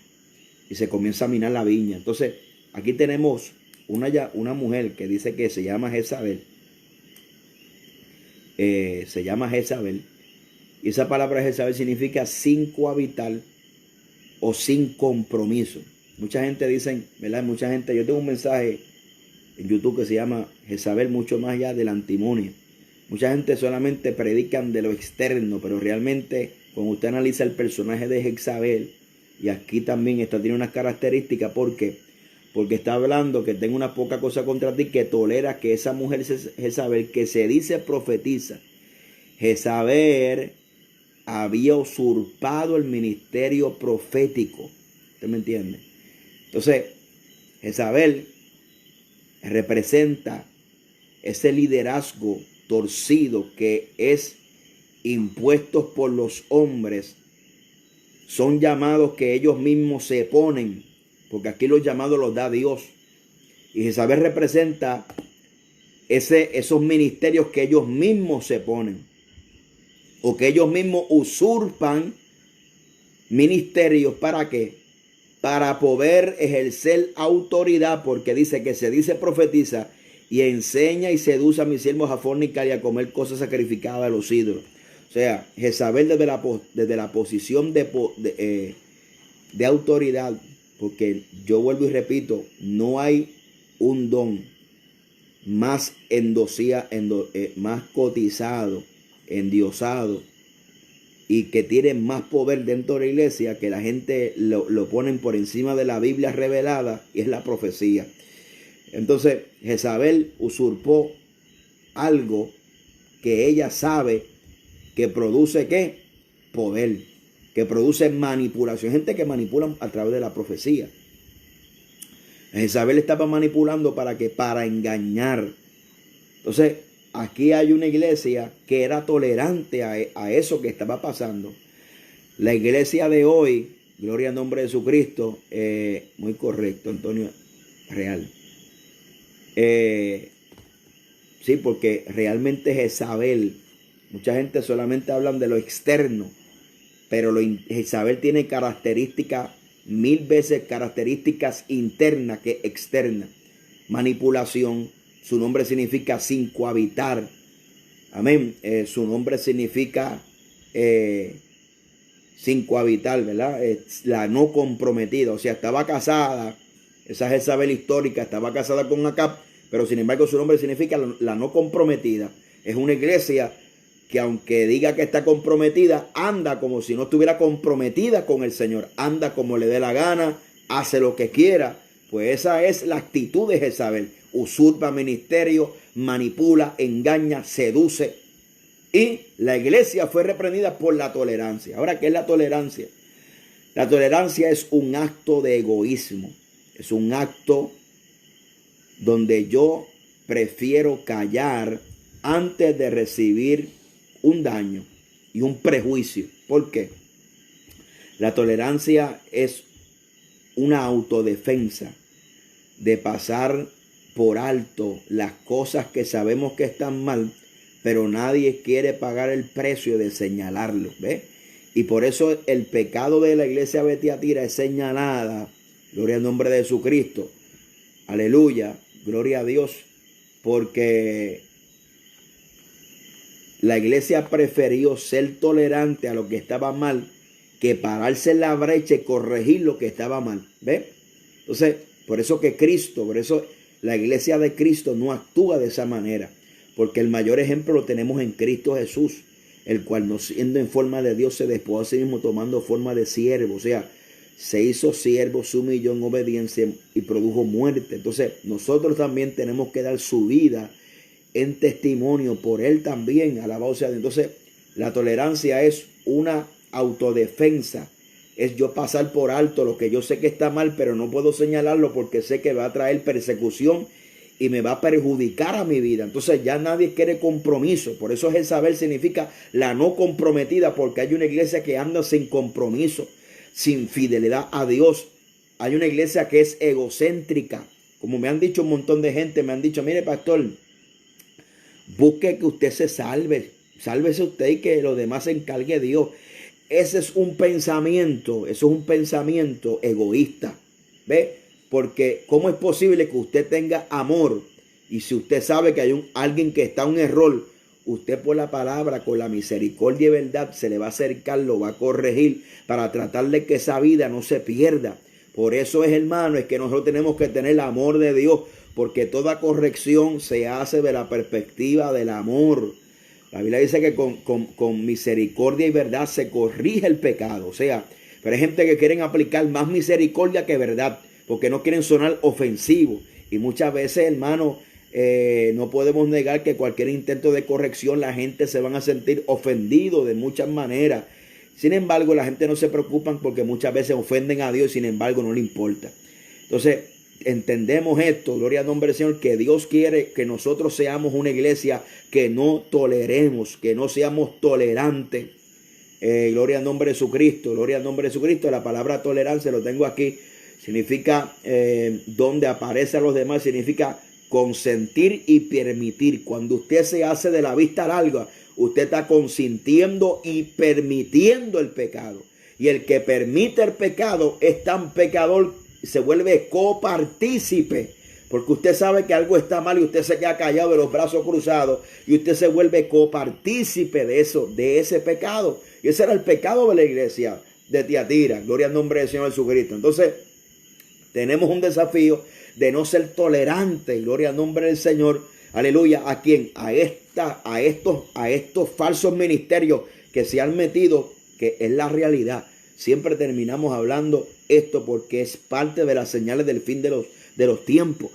y se comienza a minar la viña. Entonces, aquí tenemos una mujer que dice que se llama Jezabel. Se llama Jezabel. Y esa palabra Jezabel significa sin cohabitar o sin compromiso. Mucha gente dice, ¿verdad? Mucha gente, yo tengo un mensaje en YouTube que se llama Jezabel, mucho más allá de la antimonia. Mucha gente solamente predican de lo externo, pero realmente cuando usted analiza el personaje de Jezabel, y aquí también tiene unas características, porque está hablando que tengo una poca cosa contra ti, que tolera que esa mujer Jezabel, que se dice profetiza. Jezabel había usurpado el ministerio profético. ¿Usted me entiende? Entonces, Jezabel representa ese liderazgo torcido que es impuesto por los hombres. Son llamados que ellos mismos se ponen, porque aquí los llamados los da Dios. Y Jezabel representa esos ministerios que ellos mismos se ponen, o que ellos mismos usurpan ministerios. ¿Para qué? Para poder ejercer autoridad, porque dice que se dice profetiza y enseña y seduce a mis siervos a fornicar y a comer cosas sacrificadas a los ídolos. O sea, Jezabel desde la posición de autoridad, porque yo vuelvo y repito, no hay un don más más cotizado, endiosado, y que tiene más poder dentro de la iglesia, que la gente lo ponen por encima de la Biblia revelada, y es la profecía. Entonces, Jezabel usurpó algo que ella sabe que produce ¿qué? Poder, que produce manipulación. Gente que manipula a través de la profecía. Jezabel estaba manipulando para engañar. Entonces, aquí hay una iglesia que era tolerante a eso que estaba pasando. La iglesia de hoy, gloria al nombre de Jesucristo, muy correcto, Antonio, real. Sí, porque realmente Jezabel, mucha gente solamente hablan de lo externo, pero Jezabel tiene características, 1000 veces características internas que externas. Manipulación, su nombre significa sin cohabitar. Amén. Su nombre significa sin cohabitar, ¿verdad? La no comprometida. O sea, estaba casada, esa Jezabel histórica estaba casada con Acab, pero sin embargo su nombre significa la no comprometida. Es una iglesia que aunque diga que está comprometida, anda como si no estuviera comprometida con el Señor. Anda como le dé la gana, hace lo que quiera. Pues esa es la actitud de Jezabel. Usurpa ministerio, manipula, engaña, seduce. Y la iglesia fue reprendida por la tolerancia. Ahora, ¿qué es la tolerancia? La tolerancia es un acto de egoísmo. Es un acto donde yo prefiero callar antes de recibir un daño y un prejuicio. ¿Por qué? La tolerancia es una autodefensa de pasar por alto las cosas que sabemos que están mal, pero nadie quiere pagar el precio de señalarlo. ¿Ve? Y por eso el pecado de la iglesia de Tiatira es señalada. Gloria al nombre de Jesucristo. Aleluya. Gloria a Dios. Porque la iglesia prefirió ser tolerante a lo que estaba mal que pararse en la brecha y corregir lo que estaba mal. ¿Ve? Entonces, por eso la iglesia de Cristo no actúa de esa manera. Porque el mayor ejemplo lo tenemos en Cristo Jesús, el cual, no siendo en forma de Dios, se despojó a sí mismo tomando forma de siervo. O sea, se hizo siervo, se humilló en obediencia y produjo muerte. Entonces, nosotros también tenemos que dar su vida en testimonio por él también, alabado sea Dios. Entonces, la tolerancia es una autodefensa, es yo pasar por alto lo que yo sé que está mal, pero no puedo señalarlo porque sé que va a traer persecución y me va a perjudicar a mi vida. Entonces ya nadie quiere compromiso. Por eso Jezabel significa la no comprometida, porque hay una iglesia que anda sin compromiso, sin fidelidad a Dios. Hay una iglesia que es egocéntrica. Como me han dicho un montón de gente, me han dicho, mire pastor, busque que usted se salve, sálvese usted y que lo demás se encargue Dios. Ese es un pensamiento, eso es un pensamiento egoísta. ¿Ve? Porque ¿cómo es posible que usted tenga amor? Y si usted sabe que hay alguien que está en un error, usted por la palabra, con la misericordia y verdad, se le va a acercar, lo va a corregir para tratar de que esa vida no se pierda. Por eso es, hermano, es que nosotros tenemos que tener el amor de Dios, porque toda corrección se hace de la perspectiva del amor. La Biblia dice que con misericordia y verdad se corrige el pecado. O sea, pero hay gente que quieren aplicar más misericordia que verdad, porque no quieren sonar ofensivos. Y muchas veces, hermano, no podemos negar que cualquier intento de corrección, la gente se van a sentir ofendidos de muchas maneras. Sin embargo, la gente no se preocupa porque muchas veces ofenden a Dios y sin embargo no le importa. Entonces, entendemos esto, gloria al nombre del Señor, que Dios quiere que nosotros seamos una iglesia que no toleremos, que no seamos tolerantes. Gloria al nombre de Jesucristo, gloria al nombre de Jesucristo. La palabra tolerancia, lo tengo aquí, significa donde aparece a los demás, significa consentir y permitir. Cuando usted se hace de la vista larga, usted está consintiendo y permitiendo el pecado. Y el que permite el pecado es tan pecador, se vuelve copartícipe. Porque usted sabe que algo está mal y usted se queda callado de los brazos cruzados. Y usted se vuelve copartícipe de eso, de ese pecado. Y ese era el pecado de la iglesia de Tiatira. Gloria al nombre del Señor Jesucristo. Entonces, tenemos un desafío de no ser tolerantes. Gloria al nombre del Señor. Aleluya. ¿A quién? A estos falsos ministerios que se han metido, que es la realidad. Siempre terminamos hablando esto porque es parte de las señales del fin de los tiempos.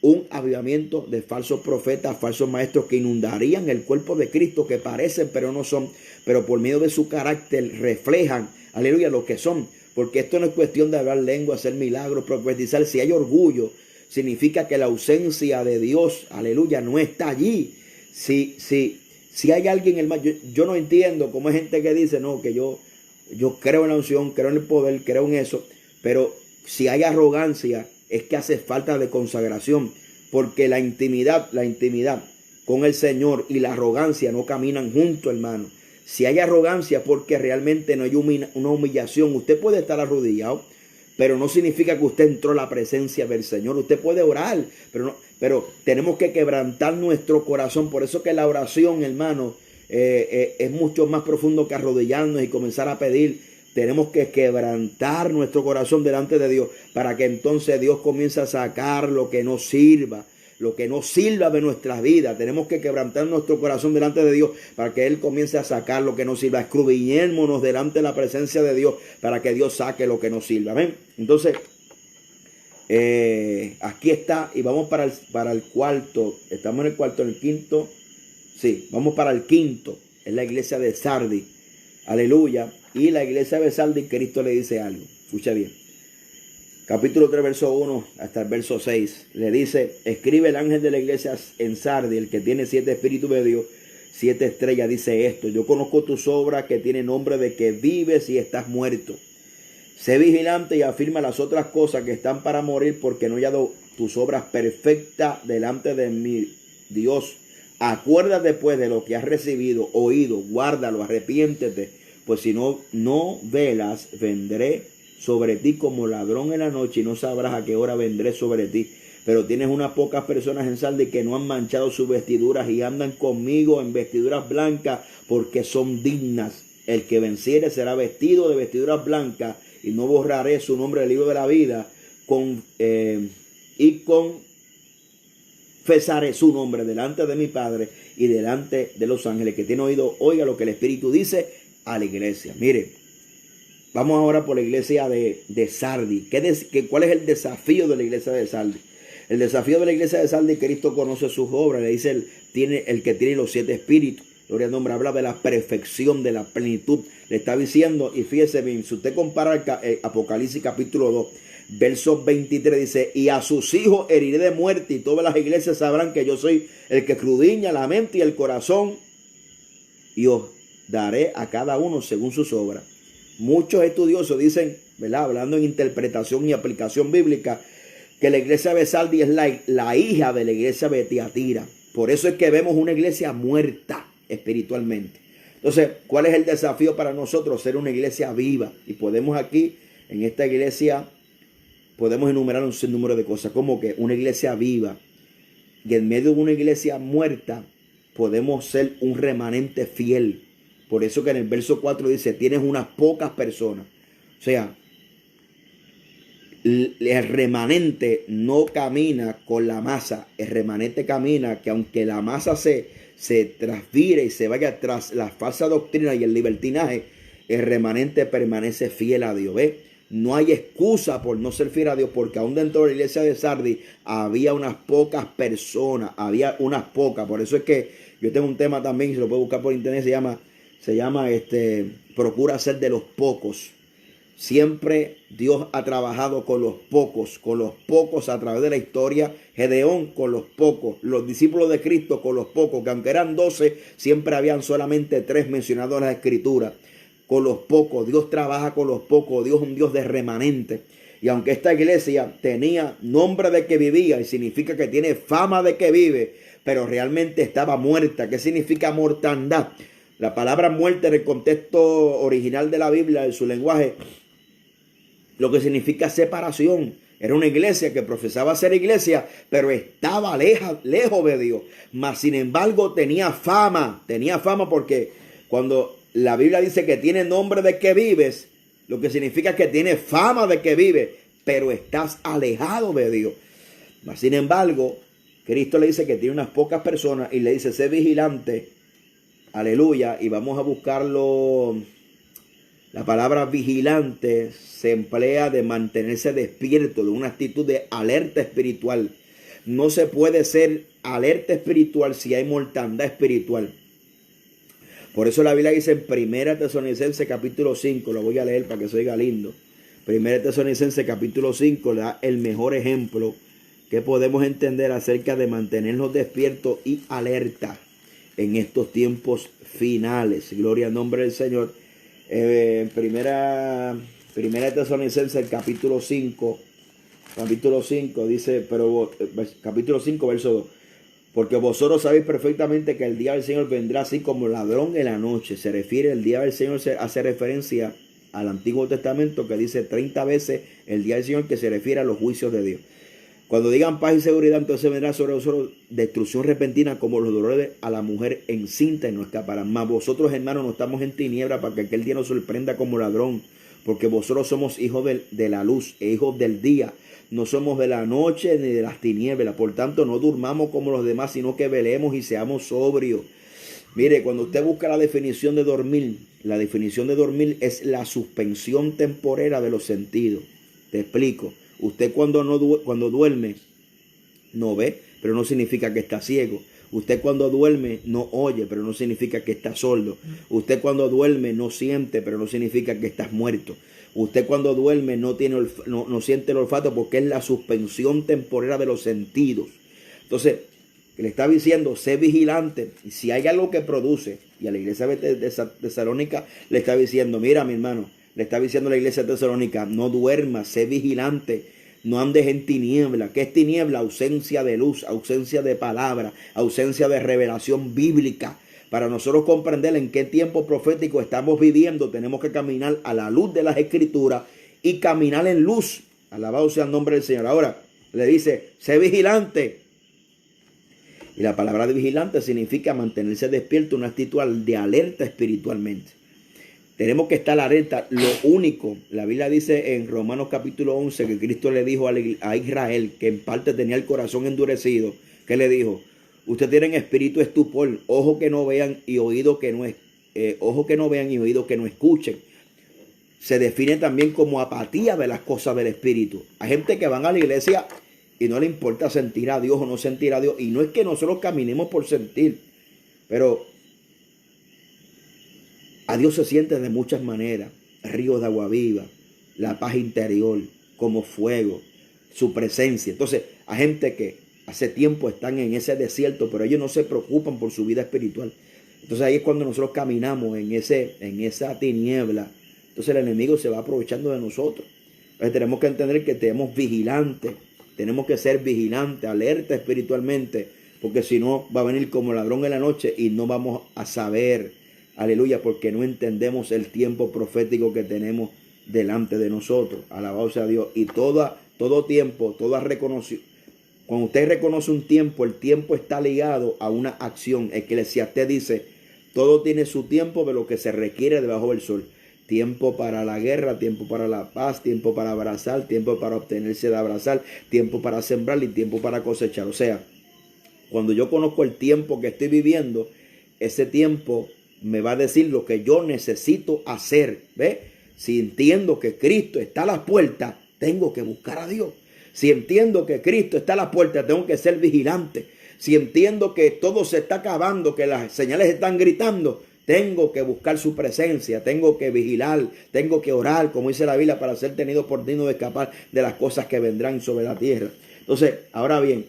Un avivamiento de falsos profetas, falsos maestros que inundarían el cuerpo de Cristo, que parecen pero no son, pero por medio de su carácter reflejan, aleluya, lo que son. Porque esto no es cuestión de hablar lengua, hacer milagros, profetizar. Si hay orgullo, significa que la ausencia de Dios, aleluya, no está allí. Si hay alguien, hermano, yo no entiendo cómo hay gente que dice, no, que yo creo en la unción, creo en el poder, creo en eso. Pero si hay arrogancia, es que hace falta de consagración. Porque la intimidad con el Señor y la arrogancia no caminan juntos, hermano. Si hay arrogancia, porque realmente no hay una humillación. Usted puede estar arrodillado, pero no significa que usted entró a la presencia del Señor. Usted puede orar, pero tenemos que quebrantar nuestro corazón. Por eso que la oración, hermano, es mucho más profundo que arrodillarnos y comenzar a pedir. Tenemos que quebrantar nuestro corazón delante de Dios para que entonces Dios comience a sacar lo que nos sirva. lo que no sirva de nuestras vidas. Tenemos que quebrantar nuestro corazón delante de Dios para que Él comience a sacar lo que no sirva. Escudriñémonos delante de la presencia de Dios para que Dios saque lo que no sirva. Amén. Entonces, aquí está, y vamos para el cuarto. Estamos en el cuarto, en el quinto. Sí, vamos para el quinto. Es la iglesia de Sardis. Aleluya. Y la iglesia de Sardis, Cristo le dice algo. Escucha bien. Capítulo 3, verso 1 hasta el verso 6. Le dice: escribe el ángel de la iglesia en Sardis, el que tiene 7 espíritus de Dios, 7 estrellas, dice esto: yo conozco tus obras, que tienen nombre de que vives y estás muerto. Sé vigilante y afirma las otras cosas que están para morir, porque no he hallado tus obras perfectas delante de mi Dios. Acuérdate pues de lo que has recibido, oído, guárdalo, arrepiéntete, pues si no velas, vendré sobre ti como ladrón en la noche y no sabrás a qué hora vendré sobre ti. Pero tienes unas pocas personas en Sardis que no han manchado sus vestiduras y andan conmigo en vestiduras blancas, porque son dignas. El que venciere será vestido de vestiduras blancas, y no borraré su nombre del libro de la vida, y confesaré su nombre delante de mi Padre y delante de los ángeles. Que tiene oído, oiga lo que el Espíritu dice a la iglesia. Mire, vamos ahora por la iglesia de Sardis. ¿Cuál es el desafío de la iglesia de Sardis? El desafío de la iglesia de Sardis: Cristo conoce sus obras. Le dice el que tiene los 7 espíritus. Gloria al nombre. Habla de la perfección, de la plenitud. Le está diciendo, y fíjese bien, si usted compara el Apocalipsis capítulo 2, verso 23, dice: y a sus hijos heriré de muerte, y todas las iglesias sabrán que yo soy el que escudriña la mente y el corazón, y os daré a cada uno según sus obras. Muchos estudiosos dicen, ¿verdad?, hablando en interpretación y aplicación bíblica, que la iglesia de Sardis es la hija de la iglesia de Tiatira. Por eso es que vemos una iglesia muerta espiritualmente. Entonces, ¿cuál es el desafío para nosotros? Ser una iglesia viva. Y podemos aquí, en esta iglesia, podemos enumerar un sinnúmero de cosas, como que una iglesia viva. Y en medio de una iglesia muerta, podemos ser un remanente fiel. Por eso que en el verso 4 dice: tienes unas pocas personas. O sea, el remanente no camina con la masa. El remanente camina que aunque la masa se transvire y se vaya tras la falsa doctrina y el libertinaje, el remanente permanece fiel a Dios. ¿Ve? No hay excusa por no ser fiel a Dios, porque aún dentro de la iglesia de Sardis había unas pocas personas. Había unas pocas. Por eso es que yo tengo un tema también, se lo puede buscar por internet, se llama procura ser de los pocos. Siempre Dios ha trabajado con los pocos a través de la historia. Gedeón con los pocos, los discípulos de Cristo con los pocos, que aunque eran 12, siempre habían solamente 3 mencionados en la Escritura. Con los pocos, Dios trabaja con los pocos. Dios es un Dios de remanente. Y aunque esta iglesia tenía nombre de que vivía, y significa que tiene fama de que vive, pero realmente estaba muerta. ¿Qué significa mortandad? La palabra muerte en el contexto original de la Biblia, en su lenguaje, lo que significa separación. Era una iglesia que profesaba ser iglesia, pero estaba lejos de Dios. Mas sin embargo tenía fama porque cuando la Biblia dice que tiene nombre de que vives, lo que significa que tiene fama de que vive, pero estás alejado de Dios. Mas sin embargo, Cristo le dice que tiene unas pocas personas y le dice: sé vigilante. Aleluya. Y vamos a buscarlo. La palabra vigilante se emplea de mantenerse despierto, de una actitud de alerta espiritual. No se puede ser alerta espiritual si hay mortandad espiritual. Por eso la Biblia dice en 1 Tesalonicenses capítulo 5, lo voy a leer para que se oiga lindo. 1 Tesalonicenses capítulo 5 da el mejor ejemplo que podemos entender acerca de mantenernos despiertos y alerta en estos tiempos finales. Gloria al nombre del Señor. Primera Tesalonicenses capítulo 5 dice, capítulo 5 verso 2: porque vosotros sabéis perfectamente que el día del Señor vendrá así como ladrón en la noche. Se refiere, el día del Señor hace referencia al Antiguo Testamento, que dice 30 veces el día del Señor, que se refiere a los juicios de Dios. Cuando digan paz y seguridad, entonces vendrá sobre vosotros destrucción repentina, como los dolores a la mujer encinta, y no escaparán. Mas vosotros, hermanos, no estamos en tiniebla, para que aquel día nos sorprenda como ladrón. porque vosotros somos hijos de la luz e hijos del día. No somos de la noche ni de las tinieblas. Por tanto, no durmamos como los demás, sino que velemos y seamos sobrios. Mire, cuando usted busca la definición de dormir es la suspensión temporera de los sentidos. Te explico. Usted cuando duerme no ve, pero no significa que está ciego. Usted cuando duerme no oye, pero no significa que está sordo. Usted cuando duerme no siente, pero no significa que estás muerto. Usted cuando duerme no siente el olfato, porque es la suspensión temporera de los sentidos. Entonces, le está diciendo, sé vigilante. Y si hay algo que produce, y a la iglesia de Tesalónica le está diciendo, mira mi hermano, le está diciendo a la iglesia de Tesalónica, no duermas, sé vigilante. No andes en tiniebla. ¿Qué es tiniebla? Ausencia de luz, ausencia de palabra, ausencia de revelación bíblica. Para nosotros comprender en qué tiempo profético estamos viviendo, tenemos que caminar a la luz de las Escrituras y caminar en luz. Alabado sea el nombre del Señor. Ahora le dice, sé vigilante. Y la palabra de vigilante significa mantenerse despierto, una actitud de alerta espiritualmente. Tenemos que estar alerta. Lo único, la Biblia dice en Romanos capítulo 11 que Cristo le dijo a Israel, que en parte tenía el corazón endurecido, que le dijo, ustedes tienen espíritu estupor, ojo que no vean y oído que no escuchen. Se define también como apatía de las cosas del espíritu. Hay gente que van a la iglesia y no le importa sentir a Dios o no sentir a Dios. Y no es que nosotros caminemos por sentir, pero a Dios se siente de muchas maneras. Río de agua viva, la paz interior, como fuego, su presencia. Entonces, hay gente que hace tiempo están en ese desierto, pero ellos no se preocupan por su vida espiritual. Entonces ahí es cuando nosotros caminamos en esa tiniebla. Entonces el enemigo se va aprovechando de nosotros. Entonces tenemos que entender que tenemos vigilantes. Tenemos que ser vigilantes, alerta espiritualmente, porque si no va a venir como ladrón en la noche y no vamos a saber. Aleluya, porque no entendemos el tiempo profético que tenemos delante de nosotros. Alabado sea Dios. Y todo tiempo, toda reconoció. Cuando usted reconoce un tiempo, el tiempo está ligado a una acción. Eclesiastés dice, todo tiene su tiempo de lo que se requiere debajo del sol. Tiempo para la guerra, tiempo para la paz, tiempo para abrazar, tiempo para obtenerse de abrazar, tiempo para sembrar y tiempo para cosechar. O sea, cuando yo conozco el tiempo que estoy viviendo, ese tiempo me va a decir lo que yo necesito hacer. ¿Ve? Si entiendo que Cristo está a las puertas, tengo que buscar a Dios. Si entiendo que Cristo está a las puertas, tengo que ser vigilante. Si entiendo que todo se está acabando, que las señales están gritando, tengo que buscar su presencia, tengo que vigilar, tengo que orar, como dice la Biblia, para ser tenido por digno de escapar de las cosas que vendrán sobre la tierra. Entonces, ahora bien,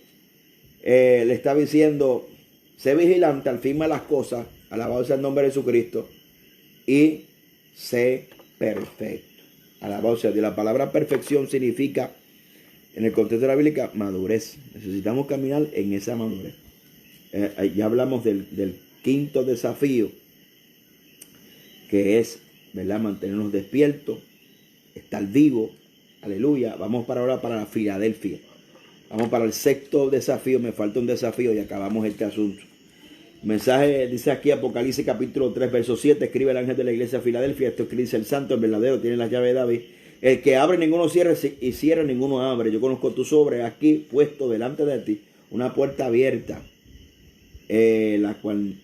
le está diciendo, sé vigilante al fin de las cosas, alabado sea el nombre de Jesucristo, y sé perfecto. Alabado sea Dios. La palabra perfección significa, en el contexto de la Biblia, madurez. Necesitamos caminar en esa madurez. Ya hablamos del quinto desafío, que es, ¿verdad?, mantenernos despiertos, estar vivos. Aleluya. Vamos para ahora para Filadelfia. Vamos para el sexto desafío. Me falta un desafío y acabamos este asunto. El mensaje dice aquí, Apocalipsis capítulo 3, verso 7. Escribe el ángel de la iglesia de Filadelfia. Esto es que dice el santo, el verdadero, tiene las llaves de David. El que abre ninguno cierra, y cierra ninguno abre. Yo conozco tus obras, aquí puesto delante de ti una puerta abierta, la cual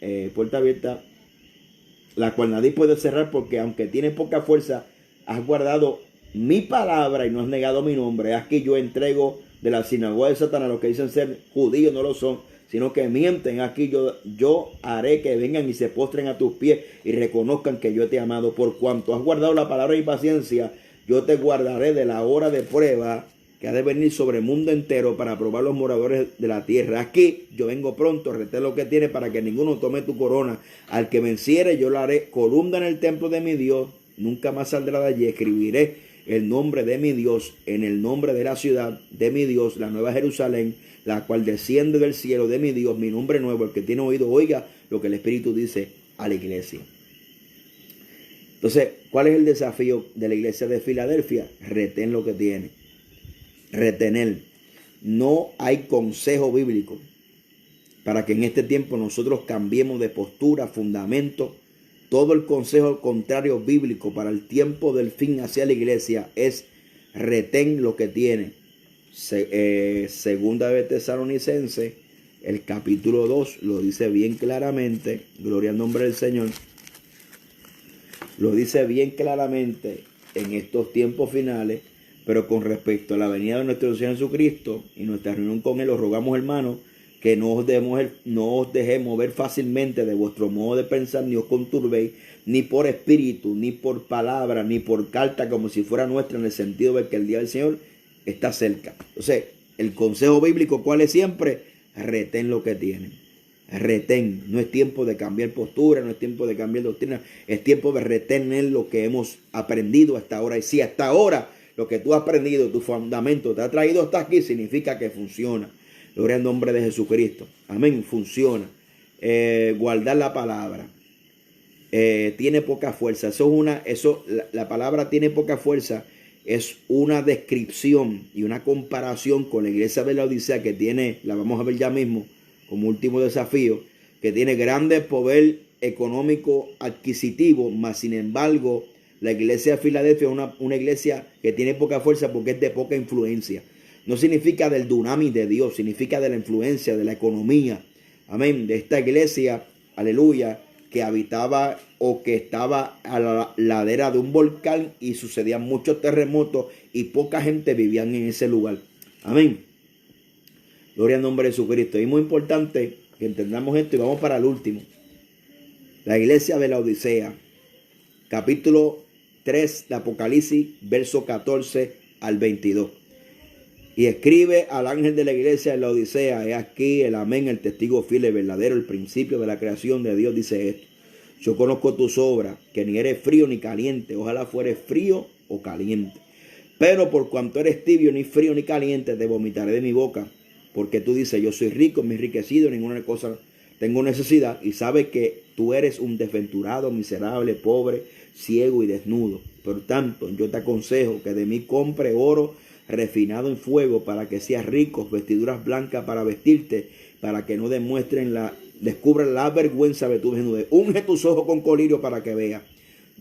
nadie puede cerrar, porque aunque tienes poca fuerza, has guardado mi palabra y no has negado mi nombre. Aquí yo entrego de la sinagoga de Satanás a los que dicen ser judíos, no lo son, sino que mienten. Aquí yo haré que vengan y se postren a tus pies y reconozcan que yo te he amado. Por cuanto has guardado la palabra y paciencia, yo te guardaré de la hora de prueba que ha de venir sobre el mundo entero para probar los moradores de la tierra. Aquí yo vengo pronto, retén lo que tiene para que ninguno tome tu corona. Al que venciere yo le haré columna en el templo de mi Dios, nunca más saldrá de allí. Escribiré el nombre de mi Dios en el nombre de la ciudad de mi Dios, la nueva Jerusalén, la cual desciende del cielo de mi Dios, mi nombre nuevo. El que tiene oído oiga lo que el Espíritu dice a la iglesia. Entonces, ¿cuál es el desafío de la iglesia de Filadelfia? Retén lo que tiene. Retener. No hay consejo bíblico para que en este tiempo nosotros cambiemos de postura, fundamento, todo el consejo contrario bíblico para el tiempo del fin hacia la iglesia es retén lo que tiene. Segunda de Tesalonicenses, el capítulo 2 lo dice bien claramente. Gloria al nombre del Señor. Lo dice bien claramente en estos tiempos finales. Pero con respecto a la venida de nuestro Señor Jesucristo y nuestra reunión con Él, os rogamos, hermanos, que no os dejemos ver fácilmente de vuestro modo de pensar, ni os conturbéis, ni por espíritu, ni por palabra, ni por carta, como si fuera nuestra, en el sentido de que el día del Señor está cerca. Entonces, el consejo bíblico, ¿cuál es siempre? Retén lo que tienen. Retén. No es tiempo de cambiar postura, no es tiempo de cambiar doctrina, es tiempo de retener lo que hemos aprendido hasta ahora. Y si hasta ahora lo que tú has aprendido, tu fundamento te ha traído hasta aquí, significa que funciona. Gloria al nombre de Jesucristo. Amén. Funciona. Guardar la palabra. Tiene poca fuerza. La palabra tiene poca fuerza. Es una descripción y una comparación con la iglesia de la Odisea, que tiene, la vamos a ver ya mismo como último desafío, que tiene grande poder económico adquisitivo, mas sin embargo la iglesia de Filadelfia es una iglesia que tiene poca fuerza porque es de poca influencia. No significa del dunamis de Dios, significa de la influencia, de la economía. Amén. De esta iglesia, aleluya, que habitaba o que estaba a la ladera de un volcán y sucedían muchos terremotos y poca gente vivía en ese lugar. Amén. Gloria al nombre de Jesucristo. Y es muy importante que entendamos esto y vamos para el último. La iglesia de la Odisea, capítulo 3 de Apocalipsis, verso 14 al 22. Y escribe al ángel de la iglesia de la Odisea: he aquí el amén, el testigo fiel y verdadero, el principio de la creación de Dios, dice esto: yo conozco tus obras, que ni eres frío ni caliente, ojalá fueres frío o caliente. Pero por cuanto eres tibio, ni frío ni caliente, te vomitaré de mi boca. Porque tú dices: yo soy rico, me he enriquecido, ninguna cosa tengo necesidad, y sabes que tú eres un desventurado, miserable, pobre, ciego y desnudo. Por tanto, yo te aconsejo que de mí compre oro refinado en fuego, para que seas rico, vestiduras blancas para vestirte, para que no descubran la vergüenza de tu desnudez. Unge tus ojos con colirio para que veas.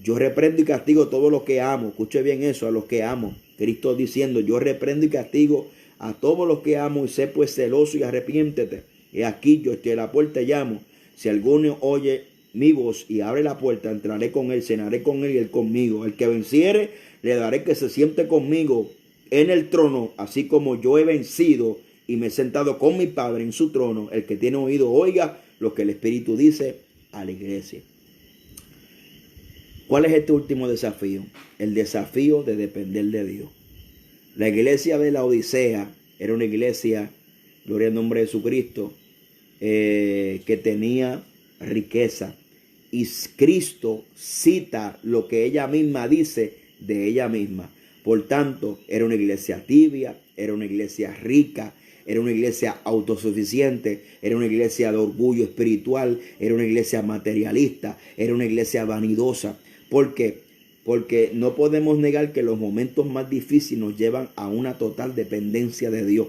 Yo reprendo y castigo a todos los que amo. Escuche bien eso: a los que amo. Cristo diciendo: yo reprendo y castigo a todos los que amo, y sé pues celoso y arrepiéntete. Y aquí yo estoy a la puerta y llamo. Si alguno oye mi voz y abre la puerta, entraré con él, cenaré con él y él conmigo. El que venciere, le daré que se siente conmigo en el trono, así como yo he vencido y me he sentado con mi Padre en su trono. El que tiene oído, oiga lo que el Espíritu dice a la iglesia. ¿Cuál es este último desafío? El desafío de depender de Dios. La iglesia de la Odisea era una iglesia, gloria al nombre de Jesucristo, que tenía riqueza. Y Cristo cita lo que ella misma dice de ella misma. Por tanto, era una iglesia tibia, era una iglesia rica, era una iglesia autosuficiente, era una iglesia de orgullo espiritual, era una iglesia materialista, era una iglesia vanidosa. ¿Por qué? Porque no podemos negar que los momentos más difíciles nos llevan a una total dependencia de Dios.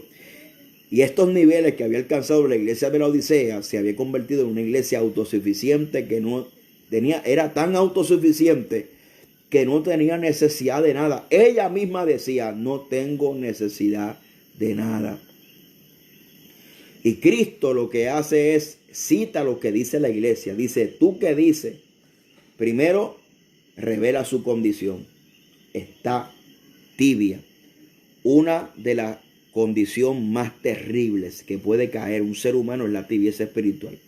Y estos niveles que había alcanzado la iglesia de la Odisea se había convertido en una iglesia autosuficiente que era tan autosuficiente que no tenía necesidad de nada. Ella misma decía: no tengo necesidad de nada. Y Cristo lo que hace es, cita lo que dice la iglesia. Dice: ¿tú qué dices? Primero, revela su condición. Está tibia. Una de las condiciones más terribles que puede caer un ser humano es la tibieza espiritual.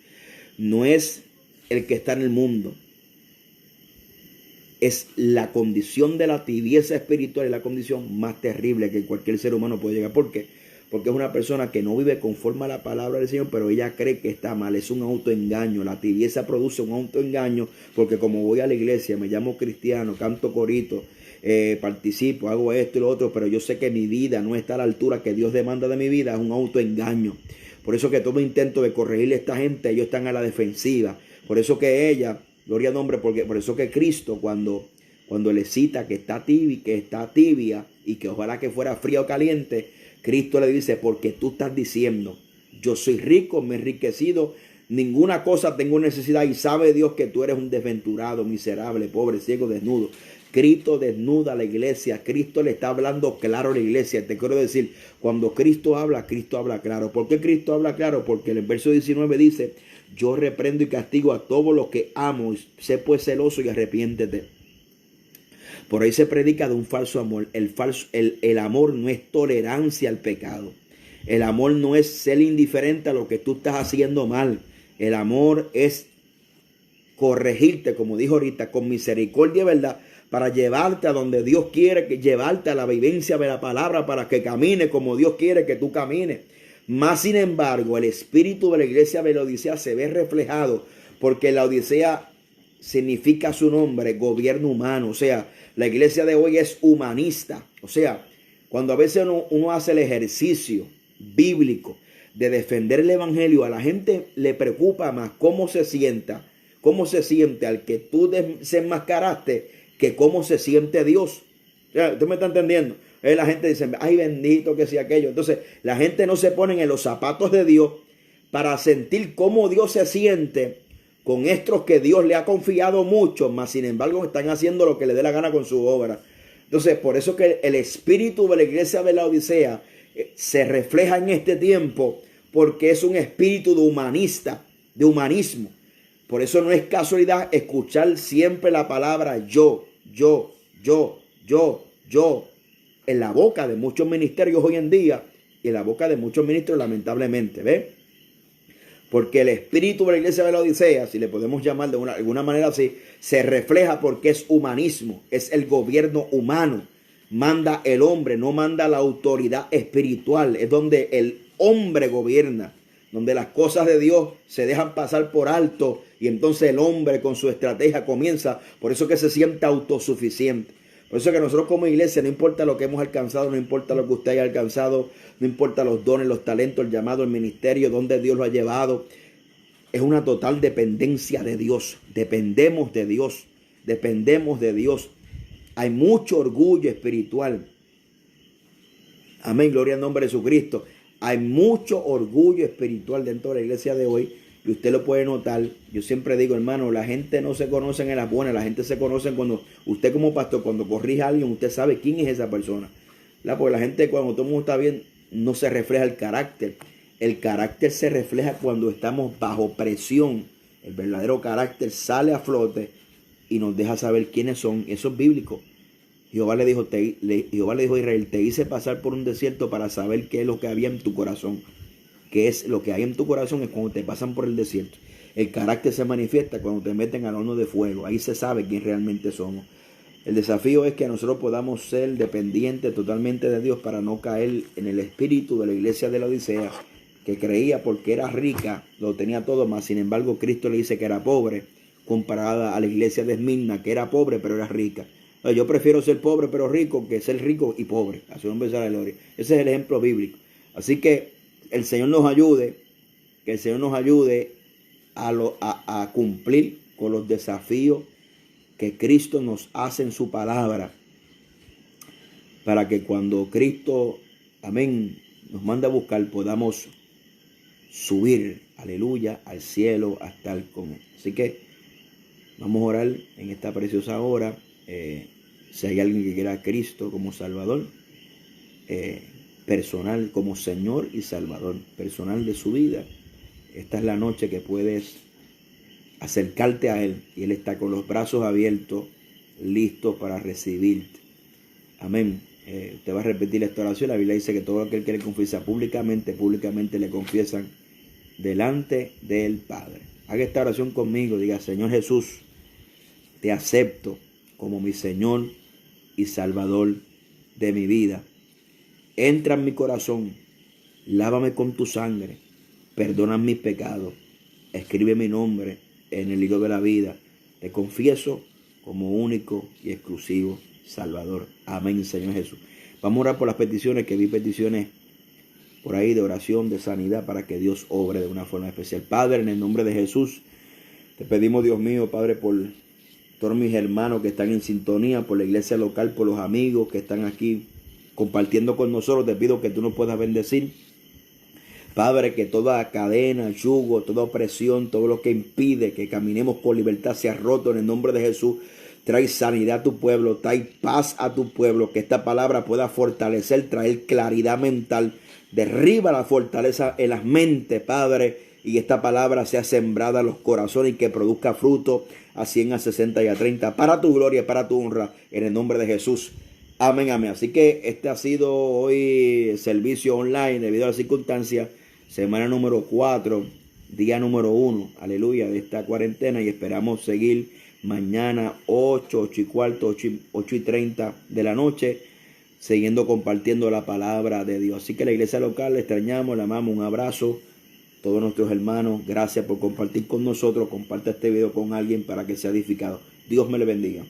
No es el que está en el mundo. Es la condición de la tibieza espiritual, es la condición más terrible que cualquier ser humano puede llegar. ¿Por qué? Porque es una persona que no vive conforme a la palabra del Señor, pero ella cree que está mal. Es un autoengaño. La tibieza produce un autoengaño, porque como voy a la iglesia, me llamo cristiano, canto corito, participo, hago esto y lo otro, pero yo sé que mi vida no está a la altura que Dios demanda de mi vida. Es un autoengaño. Por eso que todo intento de corregirle a esta gente, ellos están a la defensiva. Por eso que ella, gloria al nombre, por eso que Cristo cuando le cita que está tibia y que ojalá que fuera fría o caliente, Cristo le dice: porque tú estás diciendo: yo soy rico, me he enriquecido, ninguna cosa tengo necesidad, y sabe Dios que tú eres un desventurado, miserable, pobre, ciego, desnudo. Cristo desnuda a la iglesia. Cristo le está hablando claro a la iglesia. Te quiero decir, cuando Cristo habla claro. ¿Por qué Cristo habla claro? Porque en el verso 19 dice: yo reprendo y castigo a todos los que amo. Sé pues celoso y arrepiéntete. Por ahí se predica de un falso amor. El amor no es tolerancia al pecado. El amor no es ser indiferente a lo que tú estás haciendo mal. El amor es corregirte, como dijo ahorita, con misericordia y verdad, para llevarte a donde Dios quiere, que llevarte a la vivencia de la palabra, para que camine como Dios quiere que tú camines. Más sin embargo, el espíritu de la iglesia de la Odisea se ve reflejado, porque la Odisea significa su nombre, gobierno humano. O sea, la iglesia de hoy es humanista. O sea, cuando a veces uno hace el ejercicio bíblico de defender el evangelio, a la gente le preocupa más cómo se siente al que tú desenmascaraste, que cómo se siente Dios. ¿Usted me está entendiendo? La gente dice: ay, bendito que sea aquello. Entonces la gente no se pone en los zapatos de Dios para sentir cómo Dios se siente con estos que Dios le ha confiado mucho, mas sin embargo están haciendo lo que le dé la gana con su obra. Entonces, por eso que el espíritu de la iglesia de la Odisea se refleja en este tiempo, porque es un espíritu de humanismo. Por eso no es casualidad escuchar siempre la palabra yo, en la boca de muchos ministerios hoy en día, y en la boca de muchos ministros, lamentablemente, ¿ve? Porque el espíritu de la iglesia de la Odisea, si le podemos llamar de alguna manera así, se refleja porque es humanismo, es el gobierno humano. Manda el hombre, no manda la autoridad espiritual. Es donde el hombre gobierna, donde las cosas de Dios se dejan pasar por alto, y entonces el hombre con su estrategia comienza. Por eso que se siente autosuficiente. Por eso que nosotros como iglesia, no importa lo que hemos alcanzado, no importa lo que usted haya alcanzado, no importa los dones, los talentos, el llamado, el ministerio, donde Dios lo ha llevado, es una total dependencia de Dios. Dependemos de Dios. Hay mucho orgullo espiritual. Amén, gloria al nombre de Jesucristo. Hay mucho orgullo espiritual dentro de la iglesia de hoy, y usted lo puede notar. Yo siempre digo, hermano, la gente no se conoce en las buenas, la gente se conoce cuando usted como pastor, cuando corrige a alguien, usted sabe quién es esa persona. Porque la gente, cuando todo el mundo está bien, no se refleja el carácter. El carácter se refleja cuando estamos bajo presión. El verdadero carácter sale a flote y nos deja saber quiénes son. Eso es bíblico. Jehová le dijo a Israel: te hice pasar por un desierto para saber qué es lo que había en tu corazón. ¿Qué es lo que hay en tu corazón? Es cuando te pasan por el desierto. El carácter se manifiesta cuando te meten al horno de fuego. Ahí se sabe quién realmente somos. El desafío es que nosotros podamos ser dependientes totalmente de Dios, para no caer en el espíritu de la iglesia de la Odisea, que creía porque era rica, lo tenía todo, más sin embargo Cristo le dice que era pobre, comparada a la iglesia de Esmirna, que era pobre pero era rica. Yo prefiero ser pobre pero rico que ser rico y pobre. A su nombre sea la gloria. Ese es el ejemplo bíblico. Así que el Señor nos ayude, que el Señor nos ayude a cumplir con los desafíos que Cristo nos hace en su palabra, para que cuando Cristo, amén, nos manda a buscar, podamos subir, aleluya, al cielo a estar con Él. Así que vamos a orar en esta preciosa hora. Si hay alguien que quiera a Cristo como Salvador personal, como Señor y Salvador personal de su vida, esta es la noche que puedes acercarte a Él, y Él está con los brazos abiertos, listo para recibirte. Amén. Usted va a repetir esta oración. La Biblia dice que todo aquel que le confiesa públicamente le confiesan delante del Padre. Haga esta oración conmigo. Diga: Señor Jesús, te acepto como mi Señor y Salvador de mi vida. Entra en mi corazón, lávame con tu sangre, perdona mis pecados, escribe mi nombre en el libro de la vida. Te confieso como único y exclusivo Salvador. Amén, Señor Jesús. Vamos a orar por las peticiones, que vi peticiones por ahí de oración, de sanidad, para que Dios obre de una forma especial. Padre, en el nombre de Jesús, te pedimos, Dios mío, Padre, por todos mis hermanos que están en sintonía, por la iglesia local, por los amigos que están aquí compartiendo con nosotros. Te pido que tú nos puedas bendecir, Padre, que toda cadena, yugo, toda opresión, todo lo que impide que caminemos con libertad sea roto en el nombre de Jesús. Trae sanidad a tu pueblo, trae paz a tu pueblo, que esta palabra pueda fortalecer, traer claridad mental. Derriba la fortaleza en las mentes, Padre, y esta palabra sea sembrada en los corazones y que produzca fruto a 100, a 60 y a 30, para tu gloria y para tu honra, en el nombre de Jesús. Amén, amén. Así que este ha sido hoy servicio online debido a las circunstancias. Semana número 4, día número 1, aleluya, de esta cuarentena, y esperamos seguir mañana 8 y cuarto, 8 y 30 de la noche, siguiendo compartiendo la palabra de Dios. Así que la iglesia local le extrañamos, le amamos, un abrazo. Todos nuestros hermanos, gracias por compartir con nosotros. Comparte este video con alguien para que sea edificado. Dios me le bendiga.